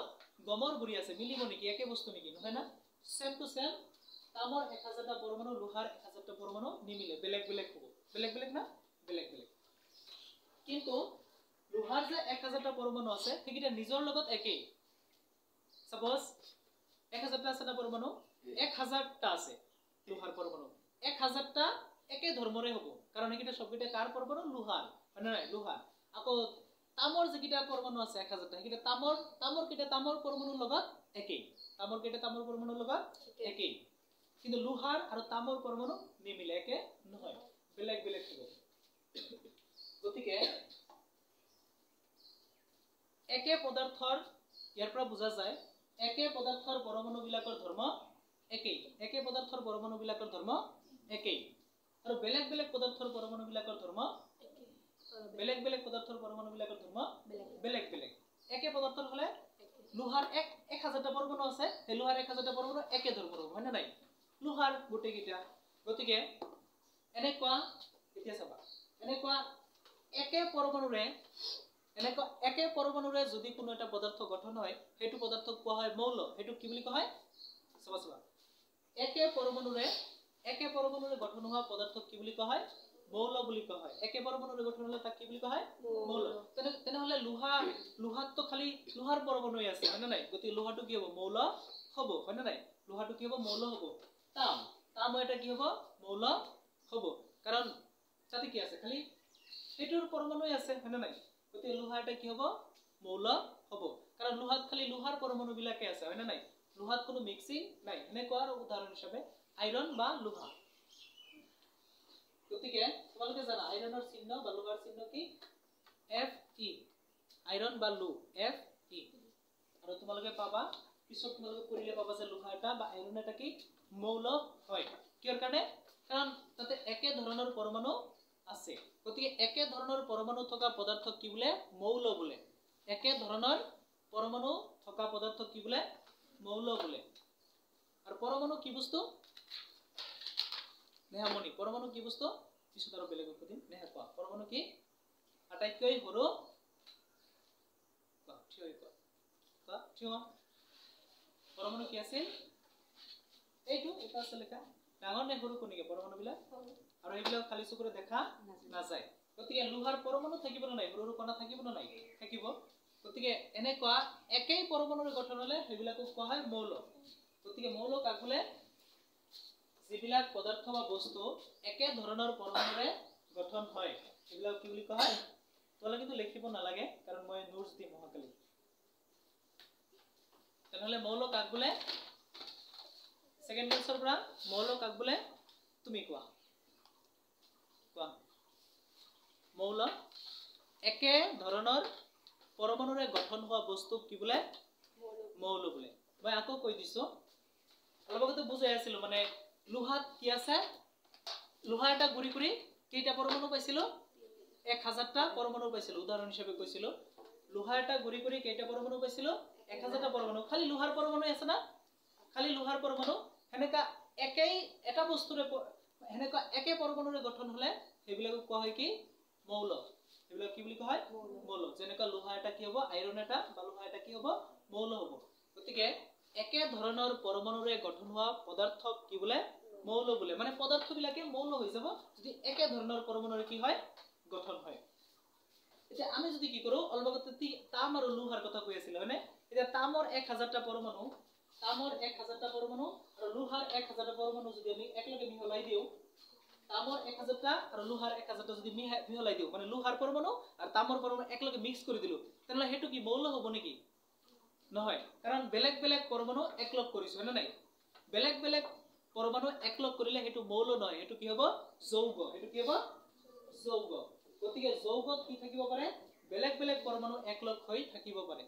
গমৰ গুৰি আছে মিলিব নেকি একে বস্তু নেকি নহয় না সেম টু সেম তামৰ 1000টা পৰমাণু লোহাৰ 1000টা পৰমাণু নিমিলে বেলেগ বেলেগ হ'ব বেলেগ কিন্তু লোহাৰ যে 1000টা পৰমাণু আছে সেইকিটা নিজৰ লগত একেই সাপোজ 1000টা আছে না পৰমাণু 1000টা আছে লোহাৰ পৰমাণু 1000টা একে ধৰ্মৰে হ'ব কাৰণ এইকিটা সবকিটা কাৰ পৰমাণু লোহাৰ মানে নাই লোহাৰ আকৌ তামৰ যেকিটা পৰমাণু আছে 1000টা সেইকিটা তামৰ কিটা তামৰ পৰমাণুৰ লগত একেই কিন্তু লোহাৰ আৰু তামৰ পৰমাণু নিমিলে একে নহয় বেলেগ বেলেগ হ'ব গতিকে একে পদাৰ্থৰ ইয়াৰ পৰা বুজা যায় একে পদাৰ্থৰ পৰমাণু বিলাকৰ ধৰ্ম একেই আৰু বেলেগ বেলেগ পদাৰ্থৰ পৰমাণু বিলাকৰ ধৰ্ম বেলেগ একে পদাৰ্থৰ হলে লোহাৰ 1000টা পৰমাণু আছে এই লোহাৰ 1000টা পৰমাণু একে ধৰ্মৰ হ'ব হয় না নাই লোহাৰ গুটে কিটা গতিকে এনেকুৱা এতিয়া চাবা এনেকুৱা একে পৰমাণুৰে যদি কোনো এটা পদাৰ্থ গঠন হয় হেতু পদাৰ্থক কোৱা হয় মৌল হেতু কি বুলি কোৱা হয় চাবা একে পৰমাণুৰে গঠন হোৱা পদাৰ্থক কি বুলি কোৱা হয় মৌল বুলি কোৱা হয় একে পৰমাণুৰে গঠন হলে তাক কি বুলি কোৱা হয় মৌল তেনেহলে লোহাত তো খালি লোহাৰ পৰমাণুই আছে হয় না নাই গতি লোহাটো কি হ'ব মৌল হ'ব হয় না নাই লোহাটো কি হ'ব মৌল হ'ব তাম এটা কি হ'ব মৌল হ'ব কাৰণ তাতে কি আছে খালি হেতুৰ পৰমাণুই আছে হয় না নাই গতি লোহা এটা কি হ'ব মৌল হ'ব কাৰণ লোহাত খালি লোহাৰ পৰমাণু বিলাকে আছে হয় না নাই লোহাত কোনো মিক্সিং নাই এনেকুৱা উদাহৰণ হিচাপে আইৰন বা লোহা গতিকে তোমালোকে জানা আইৰনৰ চিহ্ন বা লোহাৰ চিহ্ন কি Fe আইৰন বা লো Fe আৰু তোমালোকে পাবা পিছত তোমালোকে কৰিলে পাবা যে লোহা এটা বা আইৰন এটা কি মৌল হয় কিয়ৰ কাৰণে কাৰণ তাতে একে ধৰণৰ পৰমাণু আছে গতিকে একে ধৰণৰ পৰমাণু থকা পদাৰ্থক কি বোলে মৌল বোলে একে ধৰণৰ পৰমাণু থকা পদাৰ্থক কি বোলে মৌল বোলে আৰু পৰমাণু কি বস্তু নেহামণি পৰমাণু কি বস্তু পিছত আৰু বেলেগ কঠিন নেহা কোৱা পৰমাণু কি আটাইতকৈ সৰু পৰমাণু কি আছিল এইটো এটা আছে লেখা ডাঙৰ নে সৰু কোনিকে পৰমাণু বিলাক আৰু এইবিলাক খালি চকুৰে দেখা নাযায় গতিকে লোহাৰ পৰমাণু থাকিব না নাই সৰু কণা থাকিব না নাই থাকিব গতিকে এনেকুৱা একেই পৰমাণুৰ গঠন হলে সেইবিলাকক কোৱা হয় মৌল গতিকে মৌল কাক বোলে যিবিলাক পদাৰ্থ বা বস্তু একে ধৰণৰ পৰমাণুৰে গঠন হয় সেইবিলাক কি বুলি কোৱা হয় তোলা কিন্তু লিখিব নালাগে কাৰণ মই নোটস দিম মহাকালি তেনেহলে মৌল কাক বোলে সেকেন্ড ক্লাসৰ পৰা মৌল কাক বোলে তুমি কোৱা মৌল একে ধৰণৰ পৰমাণুৰে গঠন হোৱা বস্তুক কি বোলে মৌল বোলে মই আকৌ কৈ দিছো অলপ আগতে বুজাই আছিল মানে লোহাত কি আছে লোহা এটা গুৰি কৰি কেইটা পৰমাণু পাইছিল 1000টা পৰমাণু পাইছিল উদাহৰণ হিচাপে কৈছিল লোহা এটা গুৰি কৰি কেইটা পৰমাণু পাইছিল 1000টা পৰমাণু খালি লোহাৰ পৰমাণু আছে না খালি লোহাৰ পৰমাণু হেনেকা একেই এটা বস্তুৰে হেনেকা একে পৰমাণুৰে গঠন হলে সেইবিলাকক কোৱা হয় কি মৌল এইবিলাক কি বুলি কোৱা হয় মৌল যেনেকা লোহা এটা কি হ'ব আইৰন এটা বা লোহা এটা কি হ'ব মৌল হ'ব গতিকে একে ধৰণৰ পৰমাণুৰে গঠন হোৱা পদাৰ্থক কি বোলে মৌল বোলে মানে পদাৰ্থবিলাকে মৌল হৈ যাব যদি একে ধৰণৰ পৰমাণুৰে কি হয় গঠন হয় এতিয়া আমি যদি কি কৰো অলপতে তাম আৰু লোহাৰ কথা কৈ আছিল হয়নে এতিয়া তামৰ 1000টা পৰমাণু তামৰ 1000টা পৰমাণু আৰু লোহাৰ 1000টা পৰমাণু যদি আমি একলগে মিহলাই দিও তামৰ 1000টা আৰু লোহাৰ 1000টা যদি মিহলাই দিও মানে লোহাৰ পৰমাণু আৰু তামৰ পৰমাণু একলগে মিক্স কৰি দিলো তেনলে হেতু কি মৌল হ'ব নেকি নহয় কাৰণ বেলেগ বেলেগ পৰমাণু একলগ কৰিছো হয় না নাই বেলেগ বেলেগ পৰমাণু একলগ কৰিলে হেতু মৌল নহয় হেতু কি হ'ব যৌগ হেতু কি হ'ব যৌগ গতিকে যৌগত কি থাকিব পাৰে বেলেগ বেলেগ পৰমাণু একলগ হৈ থাকিব পাৰে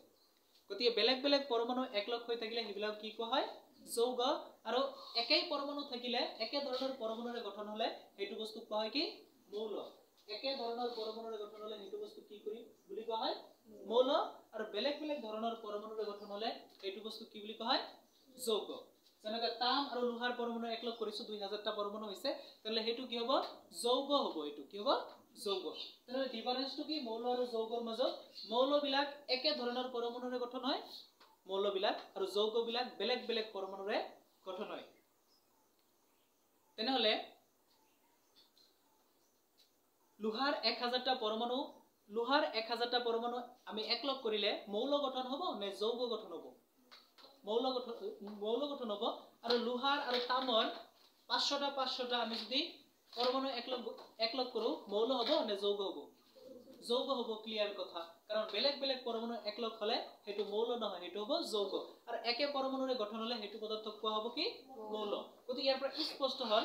গতিকে বেলেগ বেলেগ পৰমাণু একলগ হৈ থাকিলে হেবিলাক কি কোৱা হয় যৌগ আৰু একেই পৰমাণু থাকিলে একে ধৰণৰ পৰমাণুৰে গঠন হলে হেতু বস্তু কোৱা হয় কি মৌল একে ধৰণৰ পৰমাণুৰে গঠন হলে হেতু বস্তু কি কৰি বুলি কোৱা হয় মৌল আৰু বেলেগ বেলেগ ধৰণৰ পৰমাণুৰে গঠন হলে হেতু বস্তু কি বুলি কোৱা হয় যৌগ যেনেকৈ তাম আৰু লোহাৰ পৰমাণু একলগ কৰিছো 2000টা পৰমাণু হৈছে তেলে হেতু কি হ'ব যৌগ হ'ব এটো কি হ'ব যৌগ তেনে ডিফাৰেন্সটো কি মৌল আৰু যৌগৰ মাজত মৌলবিলাক একে ধৰণৰ পৰমাণুৰে গঠন হয় মৌলবিলাক আৰু যৌগবিলাক বেলেগ বেলেগ পৰমাণুৰে গঠন হয় তেনেহলে লোহাৰ 1000টা পৰমাণু আমি একলগ কৰিলে মৌল গঠন হ'ব নে যৌগ গঠন হ'ব মৌল গঠন হ'ব আৰু লোহাৰ আৰু তামৰ 500টা আমি যদি পৰমাণু একলগ কৰো মৌল হ'ব নে যৌগ হ'ব ক্লিয়াৰ কথা কাৰণ বেলেগ বেলেগ পৰমাণু একলগ হলে হেতু মৌল নহয় হেতু হ'ব যৌগ আৰু একে পৰমাণুৰে গঠন হলে হেতু পদাৰ্থ কোৱা হ'ব কি মৌল গতি ইয়াৰ পৰা স্পষ্ট হ'ল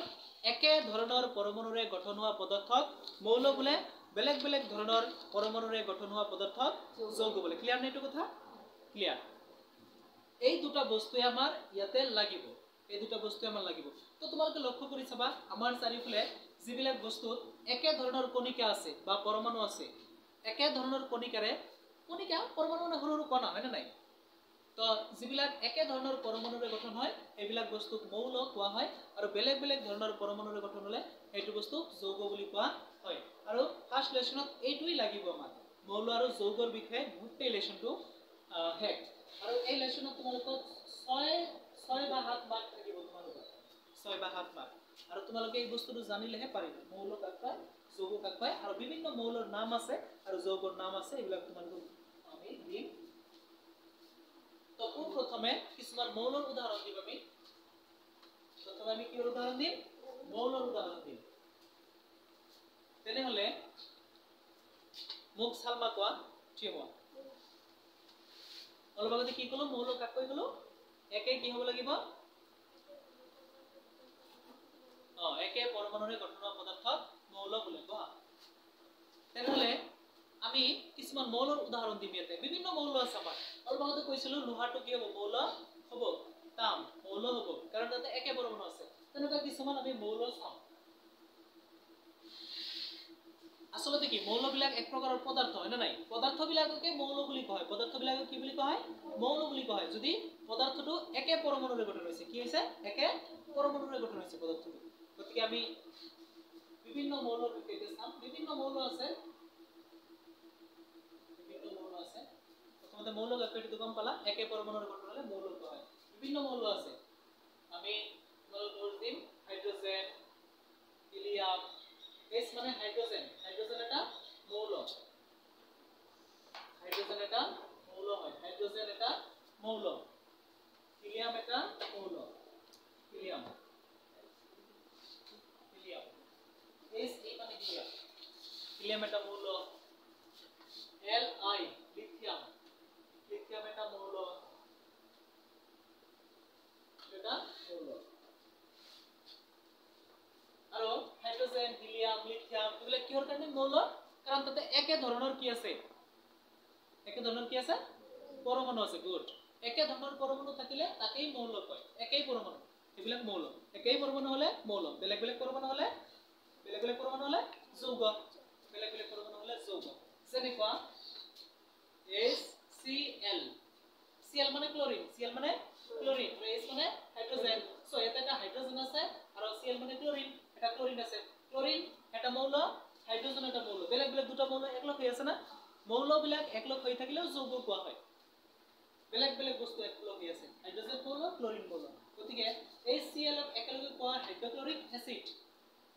একে ধৰণৰ পৰমাণুৰে গঠন হোৱা পদাৰ্থক মৌল বোলে বেলেগ বেলেগ ধৰণৰ পৰমাণুৰে গঠন হোৱা পদাৰ্থক যৌগ বোলে ক্লিয়াৰ নে এইটো কথা ক্লিয়াৰ এই দুটা বস্তু আমাৰ ইয়াতে লাগিব তো তোমালোকে লক্ষ্য কৰি চাবা আমাৰ চাৰিফালে যিবিলাক বস্তুত একে ধৰণৰ কণিকা আছে বা পৰমাণু আছে একে ধৰণৰ কণিকা পৰমাণু না সৰু কণা হয় না নাই তো যিবিলাক একে ধৰণৰ পৰমাণুৰে গঠন হয় এইবিলাক বস্তুক মৌল কোৱা হয় আৰু বেলেগ বেলেগ ধৰণৰ পৰমাণুৰে গঠন হলে এইটো বস্তু যৌগ বুলি কোৱা হয় আৰু ফাৰ্স্ট লেসনত এইটোই লাগিব আমাৰ মৌল আৰু যৌগৰ বিষয়ে গোটেই লেসনটো হেক আৰু এই লেসনত তোমালোকক 6 বা 7 মাৰ্ক থাকিব তোমালোকৰ 6 বা 7 মাৰ্ক আৰু তোমালোকে এই বস্তুটো জানিলেহে পাৰিবা মৌল কাক কয় যৌগ কাক কয় আৰু বিভিন্ন মৌলৰ নাম আছে আৰু যৌগৰ নাম আছে এইবিলাক তোমালোকক আমি দিম তো প্ৰথমে কিছুমান মৌলৰ উদাহৰণ দিম আমি কি উদাহৰণ দিম মৌলৰ উদাহৰণ দিম তেনেহলে মোক সালমা কোৱা ঠিকোৱা অলপ আগতে কি কলো মৌল কাক কয় কলো একে কি হ'ব লাগিব একে পৰমাণুৰে গঠন হোৱা পদাৰ্থক মৌল বোলে কোৱা তেনেহলে আমি কিছুমান মৌলৰ উদাহৰণ দিম ইয়াতে বিভিন্ন মৌল আছে আমাৰ অলপ আগতে কৈছিলো লোহাটো কি হ'ব মৌল হ'ব তাম মৌল হ'ব কাৰণ তাতে একে পৰমাণু আছে তেনেকুৱা কিছুমান আমি মৌল চাম আসলে কি মৌলবিলাক এক প্ৰকাৰৰ পদাৰ্থ হয় না নাই পদাৰ্থবিলাককে মৌল বুলি কয় পদাৰ্থবিলাকক কি বুলি কয় মৌল বুলি কয় যদি পদাৰ্থটো একে পৰমাণুৰে গঠন হৈছে কি হৈছে একে পৰমাণুৰে গঠন হৈছে পদাৰ্থটো গতিকে আমি বিভিন্ন মৌলৰ বিষয়ে চাম বিভিন্ন মৌল আছে প্ৰথমতে মৌল কাকটো গম পালা একে পৰমাণুৰে গঠন হলে মৌল কোৱা হয় বিভিন্ন মৌল আছে আমি মৌল দিম হাইড্ৰোজেন হিলিয়াম এস মানে হাইড্ৰোজেন এটা মৌল হয় হাইড্ৰোজেন এটা মৌল হিলিয়াম এটা মৌল হিলিয়াম এস মানে হিলিয়াম এটা মৌল এল আই লিথিয়াম এটা মৌল আৰু হাইড্ৰোজেন হিলিয়াম লিথিয়াম এগুলা কিহৰ কাৰণে মৌল কাৰণ তাতে একে ধৰণৰ কি আছে পৰমাণু আছে গুড একে ধৰণৰ পৰমাণু থাকিলে তাকেই মৌল কয় একেই পৰমাণু এবিলাক মৌল একেই পৰমাণু হলে মৌল বেলেগ বেলেগ পৰমাণু হলে যৌগ যেনেকুৱা HCl Cl মানে ক্লোৰিন Cl মানে ক্লোৰিন আৰু H মানে হাইড্ৰোজেন সো এটা হাইড্ৰোজেন আছে আৰু Cl মানে ক্লোৰিন এটা ক্লোৰিন আছে ক্লোৰিন এটা মৌল হাইড্ৰোজেন এটা মৌল বেলেগ বেলেগ দুটা মৌল একলগ হৈ আছে না মৌলবিলাক একলগ হৈ থাকিলেও যৌগ কোৱা হয় বেলেগ বেলেগ বস্তু একলগ হৈ আছে হাইড্ৰোজেন মৌল ক্লোৰিন মৌল গতিকে HCl একেলগে কোৱা হাইড্ৰোক্লোৰিক এসিড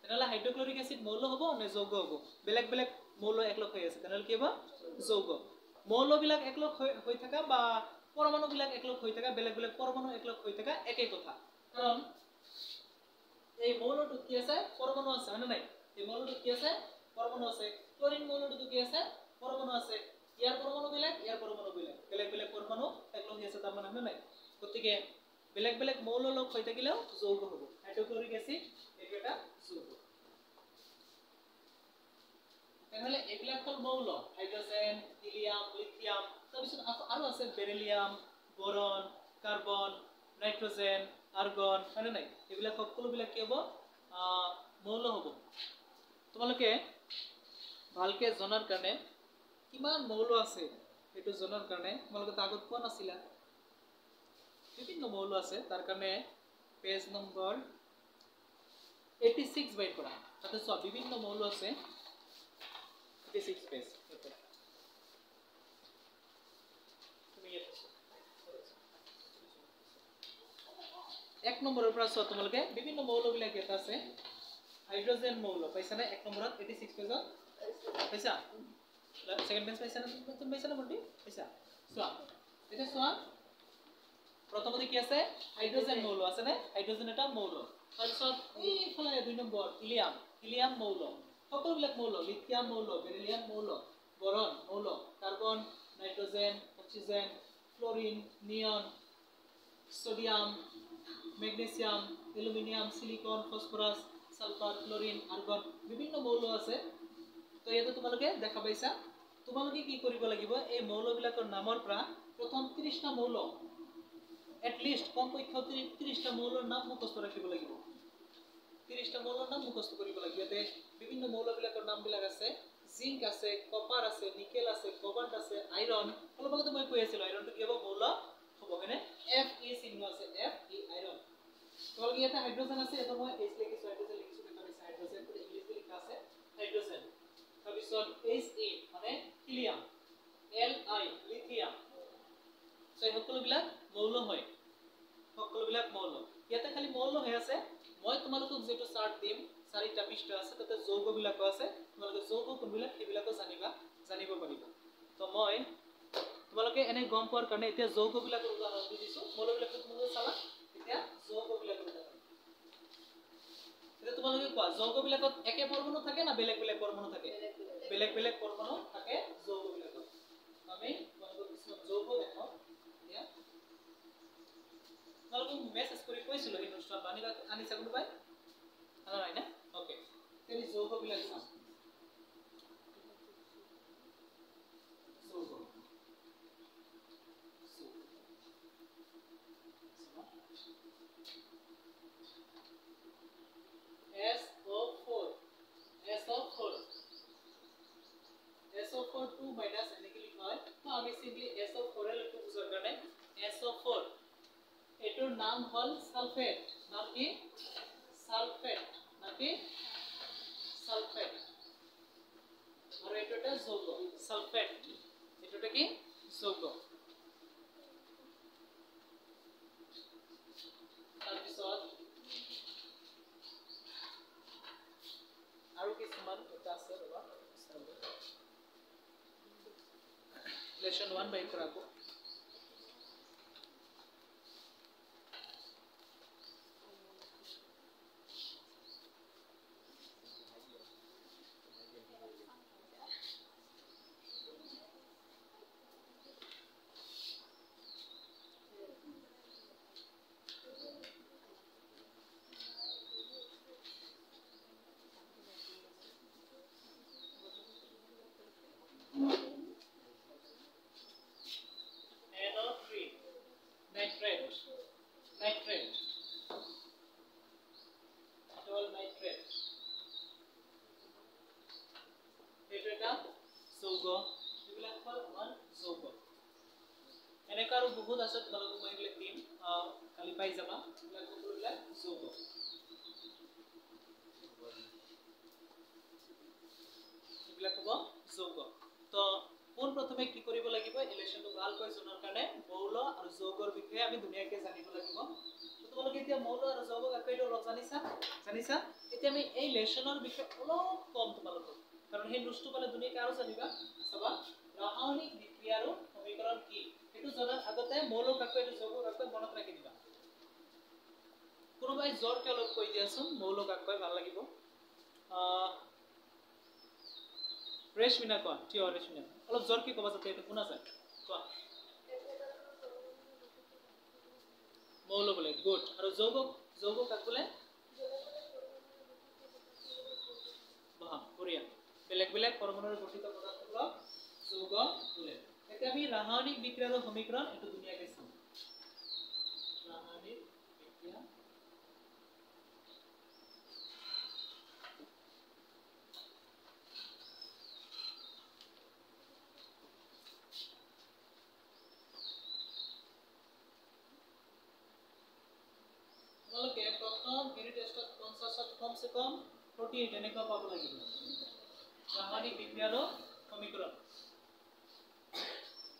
তেনেহলে হাইড্ৰোক্লোৰিক এসিড মৌল হ'ব নে যৌগ হ'ব বেলেগ বেলেগ মৌল একলগ হৈ আছে তেনেহলে কি হ'ব যৌগ মৌলবিলাক একলগ হৈ থকা বা পৰমাণুবিলাক একলগ হৈ থকা বেলেগ বেলেগ পৰমাণু একলগ হৈ থকা একেই কথা কাৰণ এই মৌলটোত কি আছে পৰমাণু আছে হয় না নাই এই মৌলটোত কি আছে পৰমাণু আছে ক্লোৰিন মৌলটোত কি আছে পৰমাণু আছে ইয়াৰ পৰমাণু বেলেগ বেলেগ বেলেগ পৰমাণু একলগ হৈ আছে তাৰ মানে হয় নাই গতিকে বেলেগ বেলেগ মৌল লগ হৈ থাকিলেও যৌগ হ'ব হাইড্ৰক্লোৰিক এসিড এইটো এটা যৌগ তেনেহলে এইবিলাক হল মৌল হাইড্ৰোজেন হিলিয়াম লিথিয়াম তাৰপিছত আৰু আছে বেৰিলিয়াম বোৰন কাৰ্বন নাইট্ৰজেন আৰ্গন হয় নাই এইবিলাক সকলোবিলাক কি হ'ব মৌল হ'ব তোমালোকে ভালকে জনাৰ কাৰণে কিমান মৌল আছে এটো জনাৰ কাৰণে তোমালোকে আগত কোৱা নাছিলা বিভিন্ন মৌল আছে তাৰ কাৰণে পেজ নম্বৰ 86 বাইট কৰা তাতে সব বিভিন্ন মৌল আছে 86 পেজ তুমি এক নম্বৰৰ পৰা সব তোমালোকে বিভিন্ন মৌলবিলাক এটা আছে হাইড্ৰোজেন মৌল পাইছা না এক নম্বৰত 86 পেজত পাইছা সেকেন্ড পেজ পাইছা না তুমি পাইছা না বন্ধু পাইছা সোয়া এটা সোয়া প্রথমতে কি আছে হাইড্ৰোজেন মৌল আছে না হাইড্ৰোজেন এটা মৌল তাৰপিছত এই ফলে দুই নম্বৰ হিলিয়াম মৌল সকলোবিলাক মৌল লিথিয়াম মৌল বেৰিলিয়াম মৌল বোরন মৌল carbon nitrogen oxygen chlorine neon sodium magnesium aluminium silicon phosphorus sulphur chlorine argon বিভিন্ন মৌল আছে তো ইয়াতে তোমালোকে দেখা পাইছা তোমালোকে কি কৰিব লাগিব এই মৌলবিলাকৰ নামৰ পৰা প্ৰথম 30টা মৌল এটলিষ্ট কমপক্ষে 30টা মৌলৰ নাম মুখস্থ ৰাখিব লাগিব 30টা মৌলৰ নাম মুখস্থ কৰিব লাগিব ইয়াতে বিভিন্ন মৌলবিলাকৰ নামবিলাক আছে জিংক আছে কপাৰ আছে নিকেল আছে কোবাল্ট আছে আইৰন অলপ আগতে মই কৈ আছিলো আইৰনটো কি হ'ব মৌল হ'ব হয়নে এফ ই চিহ্ন আছে এফ ই আইৰন তোমালোকে ইয়াতে হাইড্ৰোজেন আছে এটা মই এইচ লিখিছো হাইড্ৰোজেন লিখিছো এটা আছে হাইড্ৰোজেন তো ইংলিশে লিখা আছে হাইড্ৰোজেন তাৰপিছত এইচ ই মানে helium L I lithium so সকলোবিলাক মৌল হয় সকলোবিলাক মৌল ইয়াতে খালি মৌল হৈ আছে মই তোমালোকক যেটো চাৰ্ট দিম চাৰিটা পৃষ্ঠা আছে তাতে যৌগবিলাক আছে তোমালোকে যৌগ কোনবিলাক সেইবিলাকো জানিব পাৰিবা তো মই তোমালোকে এনে গম পোৱাৰ কাৰণে এতিয়া যৌগবিলাকৰ উদাহৰণ দিছো মৌলবিলাক তোমালোকে চালা এতিয়া যৌগবিলাকৰ উদাহৰণ এতিয়া তোমালোকে কোৱা যৌগবিলাকত একে পৰমাণু থাকে না বেলেগ বেলেগ পৰমাণু থাকে বেলেগ বেলেগ পৰমাণু থাকে যৌগবিলাকত আমি তোমালোকক কিছুমান যৌগ দেখাও এতিয়া তোমালোকে মেছেজ কৰি কৈছিলো এই অনুষ্ঠান আনিছা কোনোবাই আনা নাই না ওকে তেনি যৌগবিলাক চাম যৌগ SO4 2 minus এনেকে লিখা হয় তো আমি সিম্পলি SO4 এর একটু বুঝার কারণে SO4 এটার নাম হল সালফেট নাম কি সালফেট নাকি সালফেট আর এটা যৌগ সালফেট এটা কি যৌগ তাৰপিছত আৰু কিছুমান এটা আছে ৰবা lesson 1 by কৰাবো এনেকাৰো বহুত আছে তোমালোকক মই এইবিলাক দিম কালি পাই যাবা এইবিলাক যৌগ এইবিলাক হ'ব যৌগ তো কোন প্ৰথমে কি কৰিব লাগিব ইলেকশনটো ভালকৈ জনাৰ কাৰণে মৌল আৰু যৌগৰ বিষয়ে আমি ধুনীয়াকৈ জানিব লাগিব তো তোমালোকে এতিয়া মৌল আৰু যৌগ কাকৈটো অলপ জানিছা এতিয়া আমি এই লেসনৰ বিষয়ে অলপ কম তোমালোকক কাৰণ সেই নোটটো পালে ধুনীয়াকৈ আৰু জানিবা চাবা ৰাসায়নিক বিক্ৰিয়া আৰু সমীকৰণ কি এটো জনাৰ আগতে মৌলিক বাক্য এটো যৌগিক বাক্য মনত ৰাখি দিবা কোনোবাই জোৰকে অলপ কৈ দিয়াচোন মৌলিক বাক্য ভাল লাগিব ৰেশমিনা কোৱা থিয় ৰেশমিনা অলপ জোৰকে ক'বা যাতে এটো শুনা যায় কোৱা মৌলিক বলে গুড আৰু যৌগিক বাক্য বলে বাহ বঢ়িয়া বেলেগ বেলেগ পৰমাণুৰে গঠিত পদাৰ্থবোৰক যৌগ বোলে এতিয়া আমি ৰাসায়নিক বিক্ৰিয়া আৰু সমীকৰণ এটো ধুনীয়াকৈ চাম ৰাসায়নিক বিক্ৰিয়া তোমালোকে প্ৰথম ইউনিট টেষ্টত 50 কমসে কম 48 এনেকুৱা পাব লাগিব ৰাসায়নিক বিক্ৰিয়া আৰু সমীকৰণ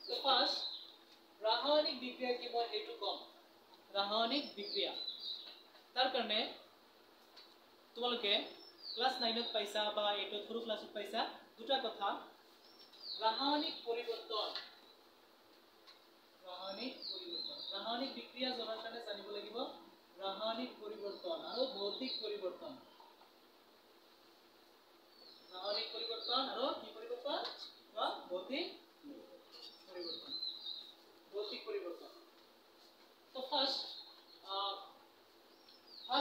তো ফাৰ্স্ট ৰাসায়নিক বিক্ৰিয়া কি মই হেতু কম ৰাসায়নিক বিক্ৰিয়া তাৰ কাৰণে তোমালোকে ক্লাস 9 ত পাইছা বা এটো সৰু ক্লাছত পাইছা দুটা কথা ৰাসায়নিক পৰিবৰ্তন ৰাসায়নিক বিক্ৰিয়া জনাৰ কাৰণে জানিব লাগিব ৰাসায়নিক পৰিবৰ্তন আৰু ভৌতিক পৰিবৰ্তন ৰাসায়নিক পৰিবৰ্তন আৰু কি পৰিবৰ্তন বা ভৌতিক পৰিবৰ্তন তো ফাৰ্স্ট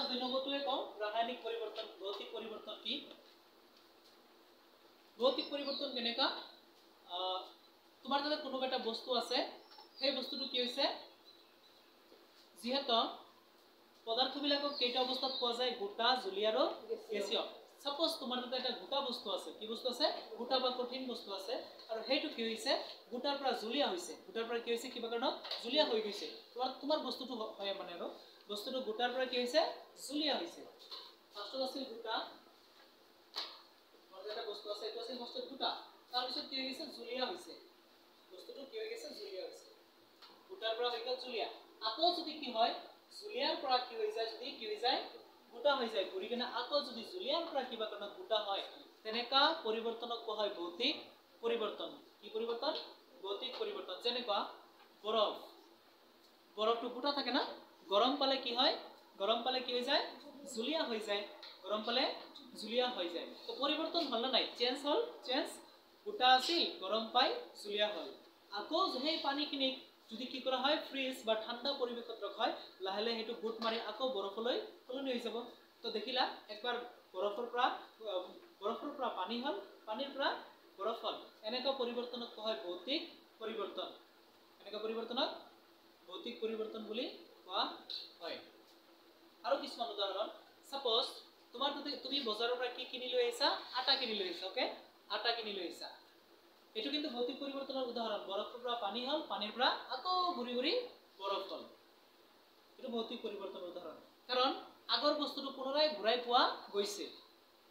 দুই নম্বৰটোৱে কম ৰাসায়নিক পৰিবৰ্তন ভৌতিক পৰিবৰ্তন কি ভৌতিক পৰিবৰ্তন কেনেকা তোমাৰ তাতে কোনো এটা বস্তু আছে সেই বস্তুটো কি হৈছে যিহেতু পদাৰ্থবিলাকক কেইটা অৱস্থাত পোৱা যায় গোটা জুলীয়া আৰু গেছীয় সাপোজ তোমাৰ তাতে এটা গোটা বস্তু আছে কি বস্তু আছে গোটা বা কঠিন বস্তু আছে আৰু হেতু কি হৈছে গোটাৰ পৰা জুলীয়া হৈছে গোটাৰ পৰা কি হৈছে কিবা কাৰণত জুলীয়া হৈ গৈছে তোমাৰ বস্তুটো হয় মানে আৰু বস্তুটো গোটাৰ পৰা কি হৈছে জুলীয়া হৈছে ফাৰ্ষ্টত আছিল গোটা তোমাৰ এটা বস্তু আছে এইটো আছিল ফাৰ্ষ্টত গোটা তাৰ পিছত কি হৈ গৈছে জুলীয়া হৈছে বস্তুটো কি হৈ গৈছে জুলীয়া হৈছে গোটাৰ পৰা হৈ গ'ল জুলীয়া আকৌ যদি কি হয় জুলীয়াৰ পৰা কি হৈ যায় যদি কি হৈ যায় গোটা হৈ যায় ঘূৰি কিনে আকৌ যদি জুলীয়াৰ পৰা কিবা কাৰণত গোটা হয় তেনেকা পৰিৱৰ্তনক কোৱা হয় ভৌতিক পৰিৱৰ্তন কি পৰিৱৰ্তন ভৌতিক পৰিৱৰ্তন যেনেকুৱা বৰফটো গোটা থাকে না গৰম পালে কি হয় গৰম পালে কি হৈ যায় জুলীয়া হৈ যায় গৰম পালে জুলীয়া হৈ যায় তো পৰিৱৰ্তন হল না নাই চেঞ্জ হল চেঞ্জ গোটা আছিল গৰম পাই জুলীয়া হল আকৌ সেই পানীখিনি যদি কি কৰা হয় ফ্ৰিজ বা ঠাণ্ডা পৰিৱেশত ৰখা হয় লাহে লাহে হেতু গুট মাৰি আকৌ বৰফলৈ সলনি হৈ যাব তো দেখিলা একবাৰ বৰফৰ পৰা পানী হল পানীৰ পৰা বৰফ হল এনেকা পৰিৱৰ্তনক কোৱা হয় ভৌতিক পৰিৱৰ্তন এনেকা পৰিৱৰ্তনক ভৌতিক পৰিৱৰ্তন বুলি কোৱা হয় আৰু কিছুমান উদাহৰণ সাপোজ তোমাৰ তুমি বজাৰৰ পৰা কি কিনি লৈ আহিছা আটা কিনি লৈ আহিছা ওকে আটা কিনি লৈ আহিছা এটো কিন্তু ভৌতিক পৰিৱৰ্তনৰ উদাহৰণ বৰফৰ পৰা পানী হল পানীৰ পৰা আকৌ ঘূৰি ঘূৰি বৰফ হল এটো ভৌতিক পৰিৱৰ্তনৰ উদাহৰণ কাৰণ আগৰ বস্তুটো পুনৰাই ঘূৰাই পোৱা গৈছে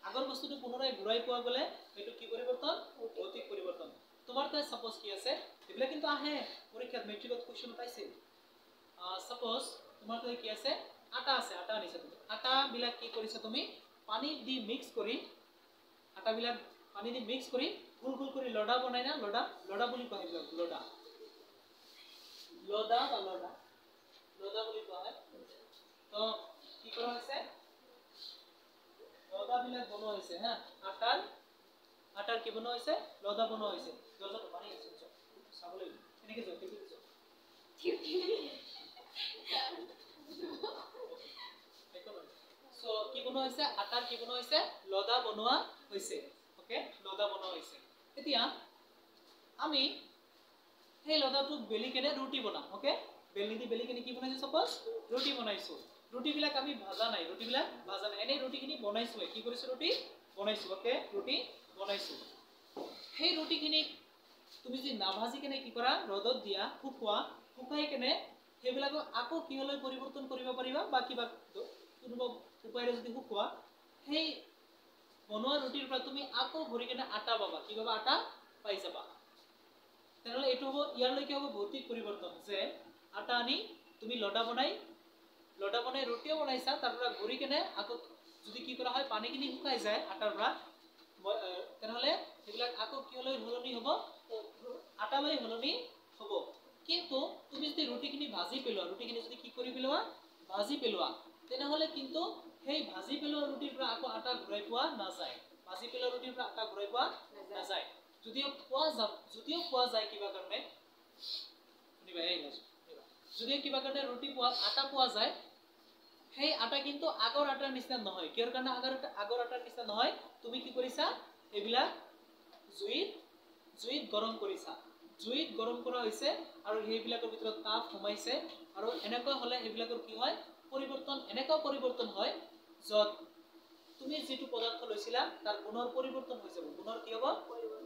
আগৰ বস্তুটো পুনৰাই ঘূৰাই পোৱা গলে এটো কি পৰিৱৰ্তন ভৌতিক পৰিৱৰ্তন তোমাৰ তাতে সাপোজ কি আছে এবিলাক কিন্তু আহে পৰীক্ষাত মেট্ৰিকত কোৱেশ্চন পাইছে সাপোজ তোমাৰ তাতে কি আছে আটা আনিছা তুমি আটা বিলাক কি কৰিছা তুমি পানী দি মিক্স কৰি আটা বিলাক পানী দি মিক্স কৰি গুল গুল কৰি লডা বনাই না লডা বুলি কোৱা হয় লডা বুলি কোৱা হয় তো কি কৰা হৈছে লডা বিলাক বনোৱা হৈছে হা আটাৰ কি বনোৱা হৈছে লডা বনোৱা হৈছে দৰ্জাটো পানী আছে চাবলৈ এনেকে যাও সো কি বনোৱা হৈছে আটাৰ কি বনোৱা হৈছে লডা বনোৱা হৈছে ওকে লডা বনোৱা হৈছে এতিয়া আমি সেই লডাটো বেলি কেনে ৰুটি বনাম ওকে বেলি কেনে কি বনাইছো সাপোজ ৰুটি বনাইছো ৰুটি বিলাক আমি ভাজা নাই এনে ৰুটি খিনি বনাইছো কি কৰিছো ৰুটি বনাইছো ওকে ৰুটি বনাইছো সেই ৰুটি খিনি তুমি যদি নাভাজি কেনে কি কৰা ৰদত দিয়া শুকাই কেনে সেইবিলাক আকৌ কিহলৈ পৰিৱৰ্তন কৰিব পাৰিবা বা কিবা কোনোবা উপায়েৰে যদি শুকোৱা সেই বনোৱা ৰুটিৰ পৰা তুমি আকৌ ঘূৰি কেনে আটা পাবা কি পাবা আটা পাই যাবা তেনেহলে এটো হ'ব ইয়ালৈকে হ'ব ভৌতিক পৰিৱৰ্তন যে আটা আনি তুমি লডা বনাই ৰুটিও বনাইছা তাৰ পৰা ঘূৰি কেনে আকৌ যদি কি কৰা হয় পানীখিনি শুকাই যায় আটাৰ পৰা তেনেহলে সেইবিলাক আকৌ কিহলৈ সলনি হ'ব আটালৈ সলনি হ'ব কিন্তু তুমি যদি ৰুটিখিনি ভাজি পেলোৱা ৰুটিখিনি যদি কি কৰি পেলোৱা ভাজি পেলোৱা তেনেহলে কিন্তু সেই ভাজি পেলোৱা ৰুটিৰ পৰা আকৌ আটা ঘূৰাই পোৱা নাযায় ভাজি পেলোৱা ৰুটিৰ পৰা আটা ঘূৰাই পোৱা নাযায় যদিও পোৱা যায় কিবা কাৰণে যদিও কিবা কাৰণে ৰুটি পোৱা আটা পোৱা যায় সেই আটা কিন্তু আগৰ আটাৰ নিচিনা নহয় কিয়ৰ কাৰণে আগৰ আটাৰ নিচিনা নহয় তুমি কি কৰিছা এইবিলাক জুইত গৰম কৰিছা জুইত গৰম কৰা হৈছে আৰু সেইবিলাকৰ ভিতৰত তাপ সোমাইছে আৰু এনেকুৱা হলে এইবিলাকৰ কি হয় পৰিৱৰ্তন হয় যত তুমি যেটো পদাৰ্থ লৈছিলা তাৰ গুণৰ পৰিৱৰ্তন হৈ যাব গুণৰ কি হ'ব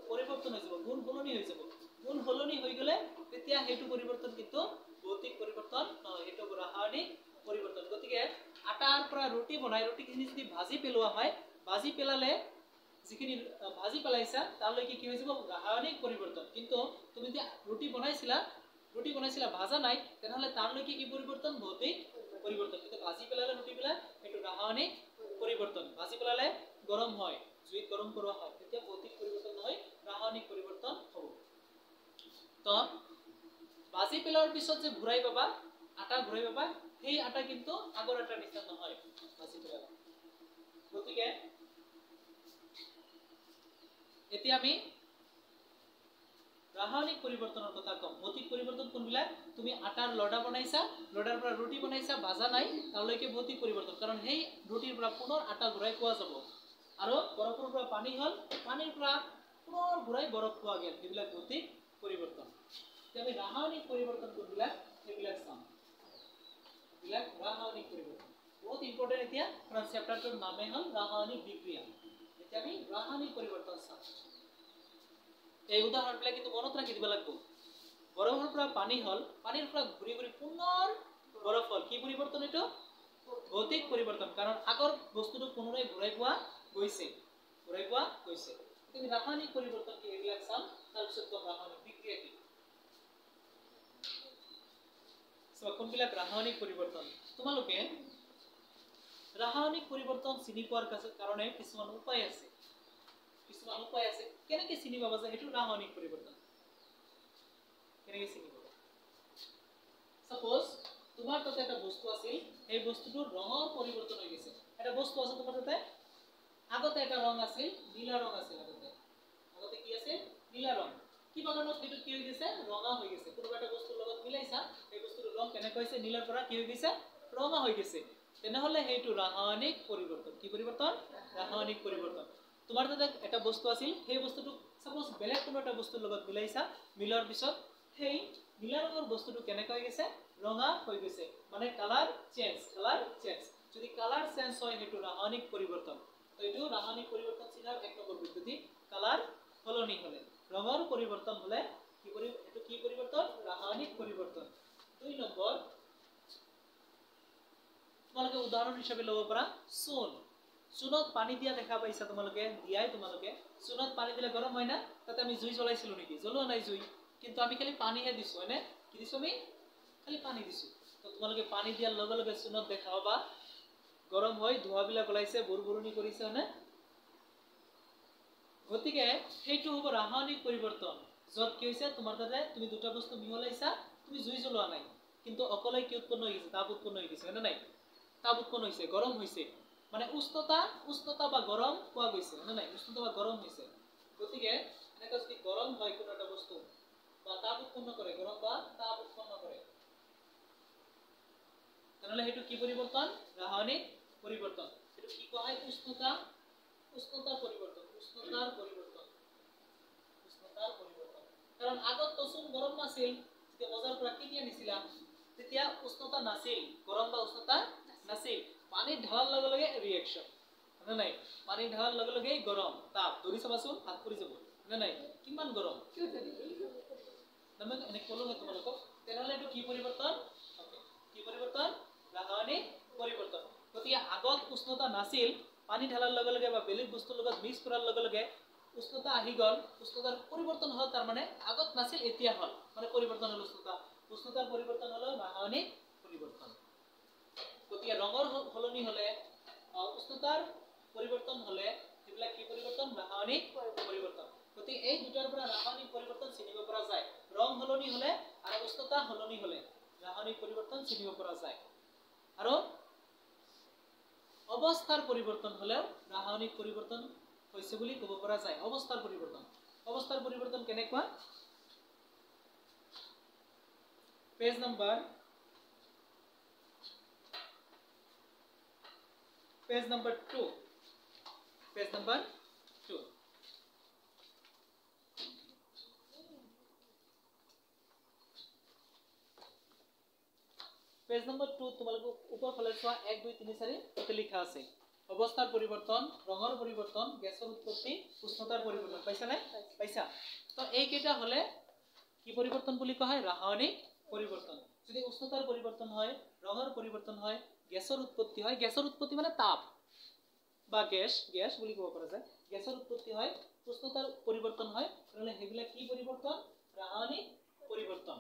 পৰিৱৰ্তন হৈ যাব গুণ সলনি হৈ যাব গুণ সলনি হৈ গলে তেতিয়া হেতু পৰিৱৰ্তন কিন্তু ভৌতিক পৰিৱৰ্তন নহয় হেতু ৰাসায়নিক পৰিৱৰ্তন গতিকে আটাৰ পৰা ৰুটি বনাই ৰুটিখিনি যদি ভাজি পেলোৱা হয় ভাজি পেলালে যিখিনি ভাজি পেলাইছা তালৈকে কি হৈ যাব ৰাসায়নিক পৰিৱৰ্তন কিন্তু তুমি যদি ৰুটি বনাইছিলা ভাজা নাই তেনেহলে তালৈকে কি পৰিৱৰ্তন ভৌতিক পৰিৱৰ্তন কিন্তু ভাজি পেলালে ৰুটিবিলাক এটো ৰাসায়নিক পৰিৱৰ্তন ভাজি পেলালে গৰম হয় জুইত গৰম কৰা হয় তেতিয়া ভৌতিক পৰিৱৰ্তন নহয় ৰাসায়নিক পৰিৱৰ্তন হ'ব তো ভাজি পেলোৱাৰ পিছত যে ঘূৰাই পাবা আটা ঘূৰাই পাবা সেই আটা কিন্তু আগৰ আটাৰ নিচিনা নহয় ভাজি পেলালে গতিকে এতিয়া আমি ৰাসায়নিক পৰিৱৰ্তনৰ কথা কম ভৌতিক পৰিৱৰ্তন কোনবিলাক তুমি আটাৰ লডা বনাইছা লডাৰ পৰা ৰুটি বনাইছা ভাজা নাই তালৈকে ভৌতিক পৰিৱৰ্তন কাৰণ সেই ৰুটিৰ পৰা পুনৰ আটা ঘূৰাই পোৱা যাব আৰু বৰফৰ পৰা পানী হল পানীৰ পৰা পুনৰ ঘূৰাই বৰফ পোৱা গেল এইবিলাক ভৌতিক পৰিৱৰ্তন এতিয়া আমি ৰাসায়নিক পৰিৱৰ্তন কোনবিলাক এইবিলাক চাম এইবিলাক ৰাসায়নিক পৰিৱৰ্তন বহুত ইম্পৰ্টেন্ট এতিয়া কাৰণ চেপ্টাৰটোৰ নামে হল ৰাসায়নিক বিক্ৰিয়া এতিয়া আমি ৰাসায়নিক পৰিৱৰ্তন চাম এই উদাহৰণবিলাক কিন্তু মনত ৰাখি দিব লাগিব বৰফৰ পৰা পানী হল পানীৰ পৰা ঘূৰি ঘূৰি পুনৰ বৰফ হল কি পৰিৱৰ্তন এটো ভৌতিক পৰিৱৰ্তন কাৰণ আগৰ বস্তুটো পুনৰাই ঘূৰাই পোৱা গৈছে তুমি ৰাসায়নিক পৰিৱৰ্তন কি এইবিলাক চাম তাৰ পিছত কম ৰাসায়নিক বিক্ৰিয়া কি কোনবিলাক ৰাসায়নিক পৰিৱৰ্তন তোমালোকে ৰাসায়নিক পৰিৱৰ্তন চিনি পোৱাৰ কাৰণে কিছুমান উপায় আছে কেনেকৈ চিনি পাবা যে হেতু ৰাসায়নিক পৰিৱৰ্তন কেনেকৈ চিনি পাবা সাপোজ তোমাৰ তাতে এটা বস্তু আছিল এই বস্তুটোৰ ৰঙৰ পৰিৱৰ্তন হৈ গৈছে এটা বস্তু আছে তোমাৰ তাতে আগতে এটা ৰং আছিল নীলা ৰং আছিল আগতে কি আছিল নীলা ৰং কিবা কাৰণত হেতু কি হৈ গৈছে ৰঙা হৈ গৈছে কোনোবা এটা বস্তুৰ লগত মিলাইছা এই বস্তুৰ ৰং কেনেকৈ হৈছে নীলাৰ পৰা কি হৈ গৈছে ৰঙা হৈ গৈছে তেনেহলে হেতু ৰাসায়নিক পৰিৱৰ্তন কি পৰিৱৰ্তন ৰাসায়নিক পৰিৱৰ্তন তোমাৰ তাতে এটা বস্তু আছিল সেই বস্তুটো সাপোজ বেলেগ কোনো এটা বস্তুৰ লগত মিলাইছা মিলাৰ পিছত সেই নীলা ৰঙৰ বস্তুটো কেনেকৈ হৈ গৈছে ৰঙা হৈ গৈছে মানে কালাৰ চেঞ্জ যদি কালাৰ চেঞ্জ হয় হেতু ৰাসায়নিক পৰিৱৰ্তন তো এটো ৰাসায়নিক পৰিৱৰ্তন চিনাৰ এক নম্বৰ পদ্ধতি কালাৰ সলনি হলে ৰঙৰ পৰিৱৰ্তন হলে কি পৰিৱৰ্তন ৰাসায়নিক পৰিৱৰ্তন দুই নম্বৰ তোমালোকে উদাহৰণ হিচাপে লব পাৰা চুনত পানী দিয়া দেখা পাইছা তোমালোকে চুনত পানী দিলে গৰম হয় না তাতে আমি জুই জ্বলাইছিলো নেকি জ্বলোৱা নাই জুই কিন্তু আমি খালি পানীহে দিছো হয়নে কি দিছো আমি খালি পানী দিছো তো তোমালোকে পানী দিয়াৰ লগে লগে চুনত দেখা পাবা গৰম হৈ ধোঁৱাবিলাক ওলাইছে বুৰবুৰণি কৰিছে হয়নে গতিকে সেইটো হ'ব ৰাসায়নিক পৰিৱৰ্তন যত কি হৈছে তোমাৰ তাতে তুমি দুটা বস্তু মিহলাইছা তুমি জুই জ্বলোৱা নাই কিন্তু অকলে কি উৎপন্ন হৈ গৈছে তাপ উৎপন্ন হৈ গৈছে হয়নে নাই তাপ উৎপন্ন হৈছে গৰম হৈছে মানে উষ্ণতা বা গৰম পোৱা গৈছে হয়নে নাই উষ্ণতা বা গৰম হৈছে গতিকে এনেকা যদি গৰম হয় কোনো এটা বস্তু বা তাপ উৎপন্ন কৰে গৰম বা তাপ উৎপন্ন কৰে তেনেহলে হেতু কি পৰিৱৰ্তন ৰাসায়নিক পৰিৱৰ্তন হেতু কি কোৱা হয় উষ্ণতাৰ পৰিৱৰ্তন কাৰণ আগত তোচোন গৰম নাছিল যেতিয়া বজাৰ পৰা কিনি আনিছিলা তেতিয়া উষ্ণতা নাছিল গৰম বা উষ্ণতা নাছিল পানী ঢালাৰ লগে লগে ৰিঅ্যাকশন হয় নাই পানী ঢালাৰ লগে লগে গৰম তাপ ধৰি চাবাচোন হাত পৰি যাব হয় নাই কিমান গৰম মানে এনে কলো তোমালোকক তেনেহলে এটো কি পৰিৱৰ্তন ৰাসায়নিক পৰিৱৰ্তন গতিকে আগত উষ্ণতা নাছিল পানী ঢালাৰ লগে লগে বা বেলেগ বস্তুৰ লগত মিক্স কৰাৰ লগে লগে উষ্ণতা আহি গল উষ্ণতাৰ পৰিৱৰ্তন হল তাৰ মানে আগত নাছিল এতিয়া হল মানে পৰিৱৰ্তন হল উষ্ণতাৰ পৰিৱৰ্তন হল ৰাসায়নিক পৰিৱৰ্তন গতিকে ৰঙৰ সলনি হলে উষ্ণতাৰ পৰিৱৰ্তন হলে এইবিলাক কি পৰিৱৰ্তন ৰাসায়নিক পৰিৱৰ্তন গতিকে এই দুটাৰ পৰা ৰাসায়নিক পৰিৱৰ্তন চিনিব পৰা যায় ৰং সলনি হলে আৰু উষ্ণতা সলনি হলে ৰাসায়নিক পৰিৱৰ্তন চিনিব পৰা যায় আৰু অৱস্থাৰ পৰিৱৰ্তন হলেও ৰাসায়নিক পৰিৱৰ্তন হৈছে বুলি ক'ব পৰা যায় অৱস্থাৰ পৰিৱৰ্তন কেনেকুৱা page number 2 page number 2 page number 2 তোমালোকক উপৰ ফালে চোৱা 1 2 3 4 এতে লিখা আছে অৱস্থাৰ পৰিৱৰ্তন ৰঙৰ পৰিৱৰ্তন গেছৰ উৎপত্তি উষ্ণতাৰ পৰিৱৰ্তন পাইছা নে পাইছা তো এই কেইটা হলে কি পৰিৱৰ্তন বুলি কোৱা হয় ৰাসায়নিক পৰিৱৰ্তন যদি উষ্ণতাৰ পৰিৱৰ্তন হয় ৰঙৰ পৰিৱৰ্তন হয় গেছৰ উৎপত্তি মানে তাপ বা গ্যাস বুলি ক'ব পৰা যায় গেছৰ উৎপত্তি হয় উষ্ণতাৰ পৰিৱৰ্তন হয় মানে হেবিলাক কি পৰিৱৰ্তন ৰাসায়নিক পৰিৱৰ্তন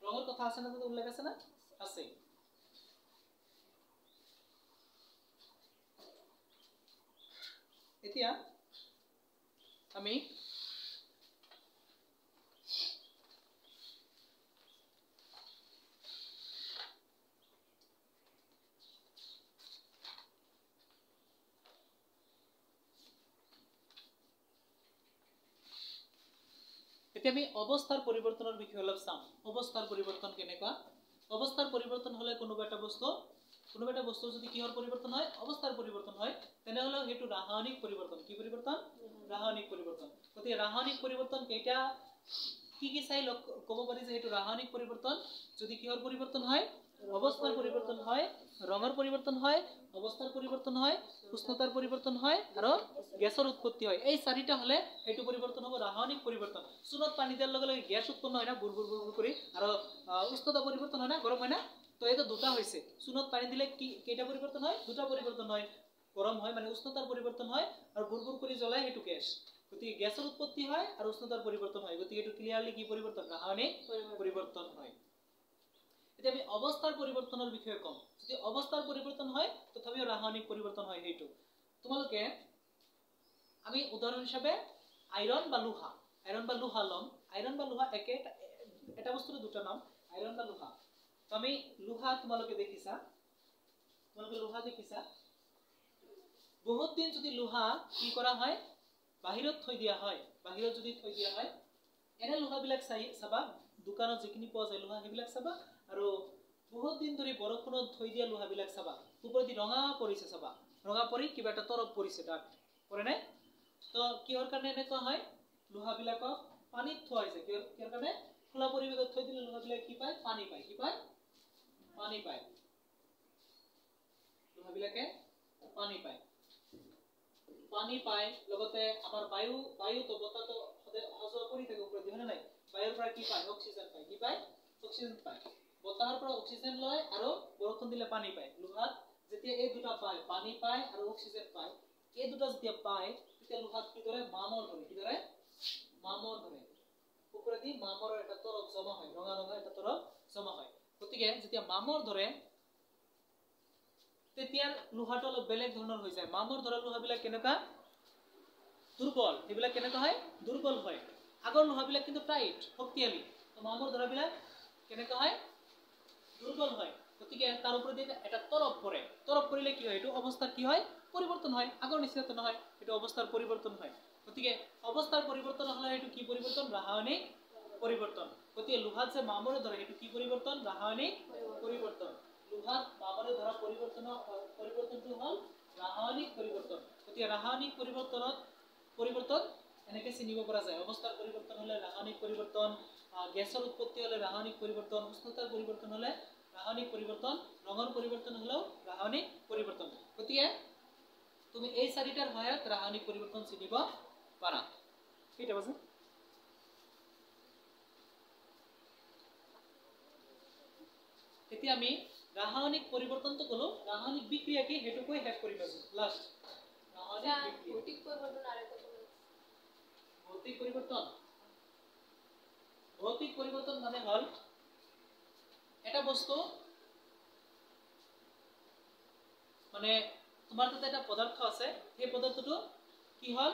ৰঙৰ কথা আছে না তো উল্লেখ আছে না আছে এতিয়া আমি এতিয়া আমি অৱস্থাৰ পৰিৱৰ্তনৰ বিষয়ে অলপ চাম অৱস্থাৰ পৰিৱৰ্তন কেনেকুৱা অৱস্থাৰ পৰিৱৰ্তন হলে কোনোবা এটা বস্তু যদি কিহৰ পৰিৱৰ্তন হয় অৱস্থাৰ পৰিৱৰ্তন হয় তেনেহলে হেতু ৰাসায়নিক পৰিৱৰ্তন কি পৰিৱৰ্তন ৰাসায়নিক পৰিৱৰ্তন গতি ৰাসায়নিক পৰিৱৰ্তন কেইটা কি চাই ক'ব পাৰি যে হেতু ৰাসায়নিক পৰিৱৰ্তন যদি কিহৰ পৰিৱৰ্তন হয় অৱস্থাৰ পৰিৱৰ্তন হয় ৰঙৰ পৰিৱৰ্তন হয় অৱস্থাৰ পৰিৱৰ্তন হয় উষ্ণতাৰ পৰিৱৰ্তন হয় আৰু গ্যাসৰ উৎপত্তি হয় এই চাৰিটা হলে হেতু পৰিৱৰ্তন হ'ব ৰাসায়নিক পৰিৱৰ্তন চুনত পানী দিয়াৰ লগে লগে গ্যাস উৎপন্ন হয় না বুৰ কৰি আৰু উষ্ণতা পৰিৱৰ্তন হয় না গৰম হয় না তো এটা দুটা হৈছে চুনত পানী দিলে কি কেইটা পৰিৱৰ্তন হয় দুটা পৰিৱৰ্তন হয় গৰম হয় মানে উষ্ণতাৰ পৰিৱৰ্তন হয় আৰু বুৰ কৰি জ্বলাই হেতু গ্যাস গতি গ্যাসৰ উৎপত্তি হয় আৰু উষ্ণতাৰ পৰিৱৰ্তন হয় গতি এটো ক্লিয়াৰলি কি পৰিৱৰ্তন ৰাসায়নিক পৰিৱৰ্তন হয় এতিয়া আমি অৱস্থাৰ পৰিৱৰ্তনৰ বিষয়ে কম যদি অৱস্থাৰ পৰিৱৰ্তন হয় তথাপিও ৰাসায়নিক পৰিৱৰ্তন হয় হেতু তোমালোকে আমি উদাহৰণ হিচাপে আইৰন বা লোহা লম আইৰন বা লোহা একে এটা বস্তুৰ দুটা নাম আইৰন বা লোহা তো আমি লোহা তোমালোকে দেখিছা বহুত দিন যদি লোহা কি কৰা হয় বাহিৰত থৈ দিয়া হয় এনে লোহাবিলাক চাবা দোকানত যিখিনি পোৱা যায় লোহা সেইবিলাক চাবা আৰু বহুত দিন ধৰি বৰষুণত থৈ দিয়া লোহাবিলাক চাবা ওপৰদি ৰঙা পৰিছে চাবা ৰঙা পৰি কিবা এটা তৰপ পৰিছে তাত পৰে নাই তো কিহৰ কাৰণে এনেকুৱা হয় লোহাবিলাকক পানীত থোৱা হৈছে কিহৰ কাৰণে খোলা পৰিৱেশত থৈ দিলে লোহাবিলাক কি পায় পানী পায় লোহাবিলাকে পানী পায় লগতে আমাৰ বায়ুটো বতাহটো অহা কৰি থাকে ওপৰদি হয় নাই বায়ুৰ পৰা কি পায় অক্সিজেন পায় বতাহৰ পৰা অক্সিজেন লয় আৰু বৰষুণ দিলে পানী পায় লোহাত যেতিয়া এই দুটা পায় পানী পায় আৰু অক্সিজেন পায় এই দুটা যেতিয়া পায় তেতিয়া লোহাত কি ধৰে মামৰ ধৰে ওপৰেদি মামৰৰ এটা তৰপ জমা হয় ৰঙা এটা তৰপ জমা হয় গতিকে যেতিয়া মামৰ ধৰে তেতিয়া লোহাটো অলপ বেলেগ ধৰণৰ হৈ যায় মামৰ ধৰা লোহাবিলাক কেনেকা দুৰ্বল সেইবিলাক কেনেকা হয় দুৰ্বল হয় আগৰ লোহাবিলাক কিন্তু টাইট শক্তিশালী তো মামৰ ধৰাবিলাক কেনেকা হয় দুৰ্বল হয় গতিকে তাৰ ওপৰতে এটা তৰপ পৰিলে কি হয় এটো অৱস্থাৰ কি হয় পৰিৱৰ্তন হয় আগৰ নিচিনাটো নহয় এটো অৱস্থাৰ পৰিৱৰ্তন হয় গতিকে অৱস্থাৰ পৰিৱৰ্তন হলে এটো কি পৰিৱৰ্তন ৰাসায়নিক পৰিৱৰ্তন গতিকে লোহাত যে মামৰে ধৰে এটো কি পৰিৱৰ্তন ৰাসায়নিক পৰিৱৰ্তন লোহাত মামৰে ধৰা পৰিৱৰ্তনটো হল ৰাসায়নিক পৰিৱৰ্তন গতিকে ৰাসায়নিক পৰিৱৰ্তন এনেকে চিনিব পৰা যায় অৱস্থাৰ পৰিৱৰ্তন হলে ৰাসায়নিক পৰিৱৰ্তন গ্যাসৰ উৎপত্তি হলে ৰাসায়নিক পৰিৱৰ্তন উষ্ণতাৰ পৰিৱৰ্তন হলে ৰাসায়নিক পৰিৱৰ্তন ৰঙৰ পৰিৱৰ্তন হলেও ৰাসায়নিক পৰিৱৰ্তন গতিকে তুমি এই চাৰিটাৰ সহায়ত ৰাসায়নিক পৰিৱৰ্তন চিনিব পাৰা কেইটা বাজে এতিয়া আমি রাসায়নিক পরিবর্তনটো কলো রাসায়নিক বিক্রিয়া কি হেতু কই হেড করি পাবো লাস্ট রাসায়নিক ভৌতিক পরিবর্তন আর একটা ভৌতিক পরিবর্তন মানে হল এটা বস্তু মানে তোমার তাতে এটা পদার্থ আছে সেই পদার্থটো কি হল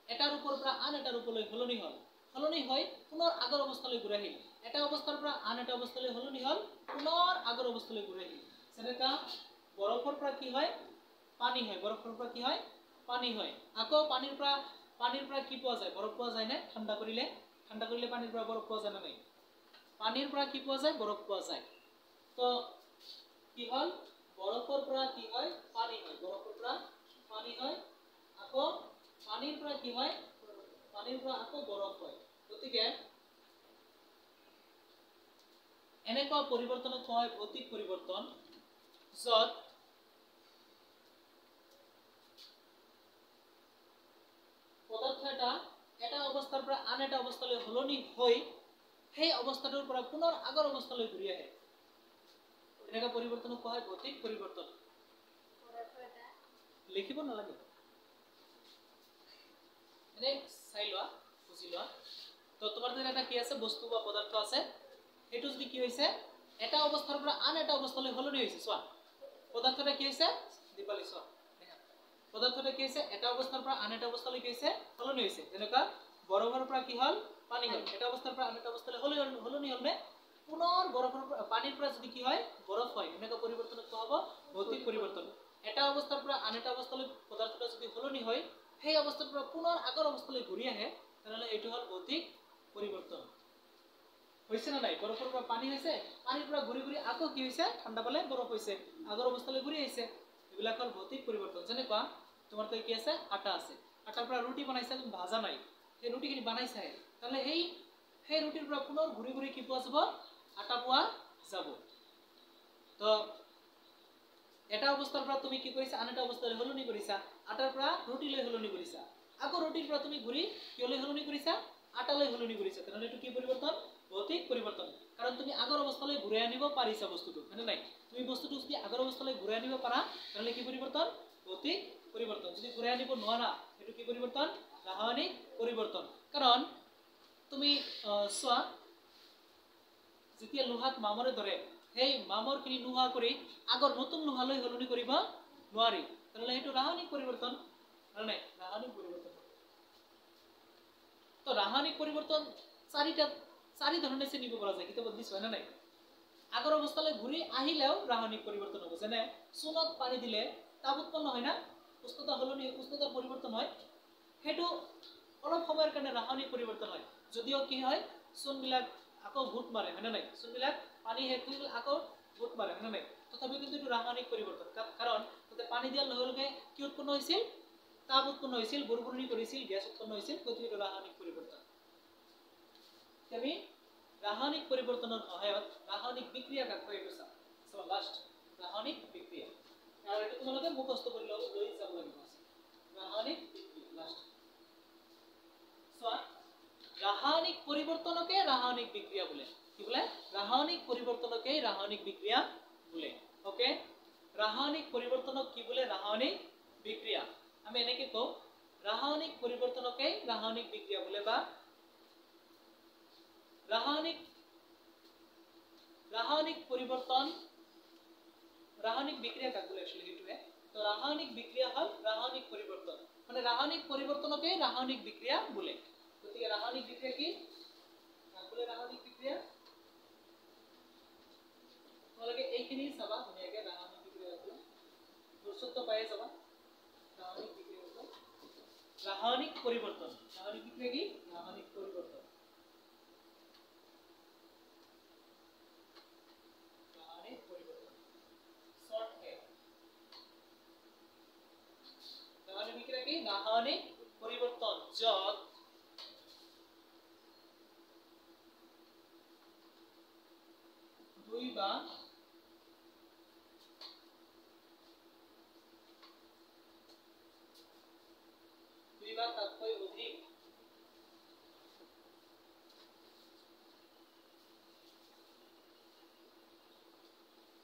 এটার উপর পৰা আন এটাৰ উপলৈ হলনি হল সলনি হৈ পুনৰ আগৰ অৱস্থালৈ ঘূৰি আহিল এটা অৱস্থাৰ পৰা আন এটা অৱস্থালৈ সলনি হ'ল পুনৰ আগৰ অৱস্থালৈ ঘূৰি আহিল যেনেকা বৰফৰ পৰা কি হয় পানী হয় বৰফৰ পৰা কি হয় পানী হয় আকৌ পানীৰ পৰা কি পোৱা যায় বৰফ পোৱা যায় নে ঠাণ্ডা কৰিলে পানীৰ পৰা বৰফ পোৱা যায় না নাই পানীৰ পৰা কি পোৱা যায় বৰফ পোৱা যায় তো কি হ'ল বৰফৰ পৰা কি হয় পানী হয় বৰফৰ পৰা পানী হয় আকৌ পানীৰ পৰা কি হয় পানীৰ পৰা আকৌ বৰফ হয় গতিকে এনেকুৱা পৰিৱৰ্তনক কোৱা হয় ভৌতিক পৰিৱৰ্তন য'ত পদাৰ্থ এটা অৱস্থাৰ পৰা আন এটা অৱস্থালৈ সলনি হৈ সেই অৱস্থাটোৰ পৰা পুনৰ আগৰ অৱস্থালৈ ঘূৰি আহে এনেকুৱা পৰিৱৰ্তনক কোৱা হয় ভৌতিক পৰিৱৰ্তন লিখিব নালাগে এনে চাই লোৱা বুজি লোৱা তো তোমাৰ তাত এটা কি আছে বস্তু বা পদাৰ্থ আছে সেইটো যদি কি হৈছে এটা অৱস্থাৰ পৰা আন এটা অৱস্থালৈ সলনি হৈছে চোৱা পদাৰ্থটা কি হৈছে দীপালি চোৱা পদাৰ্থটা কি হৈছে এটা অৱস্থাৰ পৰা আন এটা অৱস্থালৈ কি হৈছে সলনি হৈছে যেনেকা বৰফৰ পৰা কি হ'ল পানী হ'ল এটা অৱস্থাৰ পৰা আন এটা অৱস্থালৈ সলনি হ'ল নে পুনৰ বৰফৰ পৰা পানীৰ পৰা যদি কি হয় বৰফ হয় এনেকুৱা পৰিৱৰ্তনক কোৱা হ'ব ভৌতিক পৰিৱৰ্তন এটা অৱস্থাৰ পৰা আন এটা অৱস্থালৈ পদাৰ্থটা যদি সলনি হয় সেই অৱস্থাৰ পৰা পুনৰ আগৰ অৱস্থালৈ ঘূৰি আহে তেনেহ'লে এইটো হ'ল ভৌতিক পৰিৱৰ্তন হৈছে না নাই বৰফৰ পৰা পানী হৈছে পানীৰ পৰা ঘূৰি ঘূৰি আকৌ কি হৈছে ঠাণ্ডা পালে বৰফ হৈছে আগৰ অৱস্থালৈ ঘূৰি আহিছে এইবিলাক হ'ল ভৌতিক পৰিৱৰ্তন যেনেকুৱা তোমাৰ তাত কি আছে আটা আছে আটাৰ পৰা ৰুটি বনাইছা তুমি ভাজা নাই সেই ৰুটিখিনি বনাইছাহে তাহলে সেই ৰুটিৰ পৰা পুনৰ ঘূৰি ঘূৰি কি পোৱা যাব আটা পোৱা যাব তো এটা অৱস্থাৰ পৰা তুমি কি কৰিছা আন এটা অৱস্থালৈ সলনি কৰিছা আটাৰ পৰা ৰুটিলৈ সলনি কৰিছা আকৌ ৰুটিৰ পৰা তুমি ঘূৰি কিয়লৈ সলনি কৰিছা আটালৈ সলনি কৰিছা তেনেহ'লে এইটো কি পৰিৱৰ্তন ভৌতিক পৰিৱৰ্তন কাৰণ তুমি আগৰ অৱস্থালৈ ঘূৰাই আনিব পাৰিছা বস্তুটো হয়নে নাই তুমি বস্তুটো যদি আগৰ অৱস্থালৈ ঘূৰাই আনিব পাৰা তেনেহ'লে কি পৰিৱৰ্তন ভৌতিক পৰিৱৰ্তন যদি ঘূৰাই আনিব নোৱাৰা সেইটো কি পৰিৱৰ্তন ৰাসায়নিক পৰিৱৰ্তন কাৰণ তুমি চোৱা যেতিয়া লোহাত মামৰে ধৰে সেই মামৰখিনি নোহোৱা কৰি আগৰ নতুন লোহালৈ সলনি কৰিব নোৱাৰি তেনেহ'লে সেইটো ৰাসায়নিক পৰিৱৰ্তন হয় নাই ৰাসায়নিক পৰিৱৰ্তন তো ৰাসায়নিক পৰিৱৰ্তন চাৰি ধৰণে চিনিব পৰা যায় কিতাপত দিছ হয় না নাই আগৰ অৱস্থালৈ ঘূৰি আহিলেও ৰাসায়নিক পৰিৱৰ্তন হ'ব যেনে চূণত পানী দিলে তাপ উৎপন্ন হয় না উষ্ণতা পৰিৱৰ্তন হয় সেইটো অলপ সময়ৰ কাৰণে ৰাসায়নিক পৰিৱৰ্তন হয় যদিও কি হয় চূণবিলাক আকৌ ঘূট মাৰে হয় না নাই চূণবিলাক পানী শেষ হৈ গ'লে আকৌ ঘূট মাৰে হয় না নাই তথাপিও কিন্তু এইটো ৰাসায়নিক পৰিৱৰ্তন কাৰণ তাতে পানী দিয়াৰ লগে লগে কি উৎপন্ন হৈছিল তাপ উৎপন্ন হৈছিল বুৰবুৰণি কৰিছিল গেছ উৎপন্ন হৈছিল গতিকে এইটো ৰাসায়নিক পৰিৱৰ্তন আমি ৰাসায়নিক পৰিৱৰ্তনৰ সহায়ত ৰাসায়নিক বিক্ৰিয়া কাক কয় এইটো চাওঁ লাষ্ট ৰাসায়নিক বিক্ৰিয়া আৰু এইটো তোমালোকে মুখস্থ কৰি লৈ যাব লাগিব ৰাসায়নিক বিক্ৰিয়া লাষ্ট চোৱা ৰাসায়নিক পৰিৱৰ্তনকে ৰাসায়নিক বিক্ৰিয়া বোলে কি বোলে ৰাসায়নিক পৰিৱৰ্তনকে ৰাসায়নিক বিক্ৰিয়া বোলে ওকে ৰাসায়নিক পৰিৱৰ্তনক কি বোলে ৰাসায়নিক বিক্ৰিয়া আমি এনেকৈ কওঁ ৰাসায়নিক পৰিৱৰ্তনকে ৰাসায়নিক বিক্ৰিয়া বোলে বা ৰাসায়নিক পৰিৱৰ্তন ৰাসায়নিক বিক্ৰিয়া কাক বোলে actually এইটোৱে তো ৰাসায়নিক বিক্ৰিয়া হ'ল ৰাসায়নিক পৰিৱৰ্তন মানে ৰাসায়নিক পৰিৱৰ্তনকে ৰাসায়নিক বিক্ৰিয়া বোলে গতিকে ৰাসায়নিক বিক্ৰিয়া কি কাক বোলে ৰাসায়নিক বিক্ৰিয়া তোমালোকে এইখিনি চাবা ধুনীয়াকৈ ৰাসায়নিক বিক্ৰিয়া বোলে গুৰুত্ব পাই যাবা ৰাসায়নিক বিক্ৰিয়া ৰাসায়নিক পৰিৱৰ্তন ৰাসায়নিক বিক্ৰিয়া কি ৰাসায়নিক পৰিৱৰ্তন रासायनिक परिवर्तन যত দুই বা তাতকৈ অধিক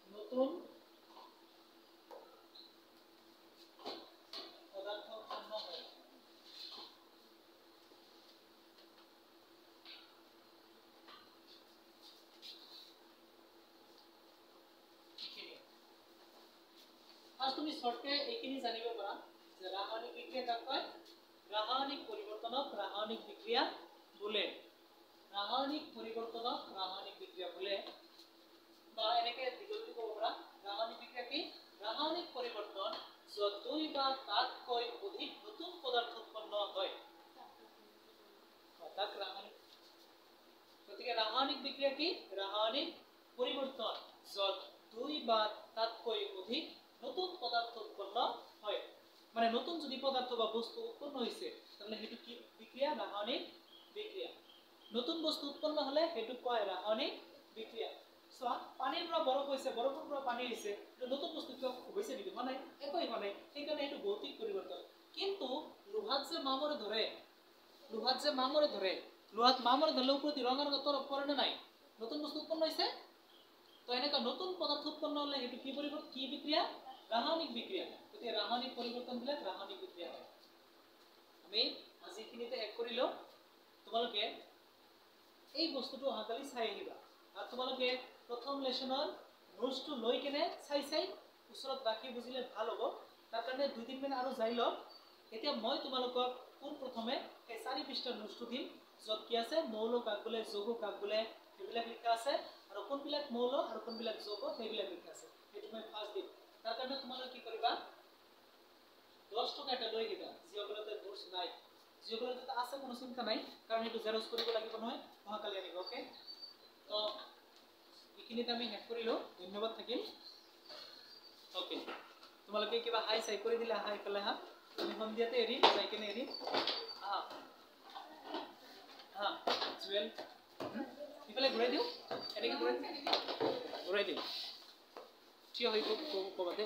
নতুন তুমি শর্টকে এইখিনি জানিব পারা যে রাসায়নিক বিক্রিয়া কাক কয় রাসায়নিক পরিবর্তনক রাসায়নিক বিক্রিয়া বলে ৰাসায়নিক পৰিৱৰ্তনক ৰাসায়নিক বিক্ৰিয়া বোলে বা এনেকে দীঘলকৈ ক'ব পৰা ৰাসায়নিক বিক্ৰিয়া কি ৰাসায়নিক পৰিৱৰ্তন য'ত দুই বা তাতকৈ অধিক নতুন পদাৰ্থ উৎপন্ন হয় তাক ৰাসায়নিক গতিকে ৰাসায়নিক বিক্ৰিয়া কি ৰাসায়নিক পৰিৱৰ্তন য'ত দুই বা তাতকৈ অধিক নতুন পদাৰ্থ উৎপন্ন হয় মানে নতুন যদি পদাৰ্থ বা বস্তু উৎপন্ন হৈছে তাহলে হেতু কি বিক্ৰিয়া ৰাসায়নিক বিক্ৰিয়া নতুন বস্তু উৎপন্ন হলে হেতু কয় ৰাসায়নিক বিক্ৰিয়া সো পানিৰ পৰা বৰফ হৈছে বৰফৰ পৰা পানী হৈছে নতুন বস্তু কি হৈছে নেকি মানে একই মানে সেই কাৰণে হেতু ভৌতিক পৰিৱৰ্তন কিন্তু লোহাত যে মামৰে ধৰে লোহাত মামৰে ধৰলে ওপৰতে ৰঙৰ তৰফ পৰে না নাই নতুন বস্তু উৎপন্ন হৈছে তো এনেকা নতুন পদাৰ্থ উৎপন্ন হলে হেতু কি পৰিৱৰ্তন কি বিক্ৰিয়া ৰাসায়নিক বিক্ৰিয়া গতিকে ৰাসায়নিক পৰিৱৰ্তনবিলাক ৰাসায়নিক বিক্ৰিয়া হয় আমি আজিখিনিতে এক কৰিলো তোমালোকে এই বস্তুটো হাতালি চাই আহিবা আৰু তোমালোকে প্ৰথম লেসনৰ নোটছটো লৈ কেনে চাই ওচৰত ৰাখি বুজিলে ভাল হ'ব তাৰ কাৰণে দুই তিন মিনিট আৰু যাই লওক এতিয়া মই তোমালোকক কোন প্ৰথমে এই 4 পৃষ্ঠাৰ নোটছটো দিম যত কি আছে মৌল কাক বোলে যৌগ কাক বোলে সেইবিলাক লিখা আছে আৰু কোনবিলাক মৌল আৰু কোনবিলাক যৌগ সেইবিলাক লিখা আছে সেইটো মই ফাৰ্স্ট দিম তাৰ কাৰণে তোমালোকে কি কৰিবা 10 টকা এটা লৈ গিবা জিঅগ্ৰাফিৰ নোটছ নাই জিঅগ্ৰাফিতে আছে কোনো চিন্তা নাই কাৰণ এটো জেৰক্স কৰিব লাগিব নহয় অহাকালি আনিব ওকে তো এইখিনিতে আমি হেড কৰিলো ধন্যবাদ থাকিল ওকে তোমালোকে কিবা হাই চাই কৰি দিলে হাই ফেলে হা আমি সন্ধিয়াতে এৰি যাই কেনে এৰি হা হা জুৱেল ইফালে ঘূৰাই দিও এনেকে ঘূৰাই দিও থিয় হৈ ক'বা দে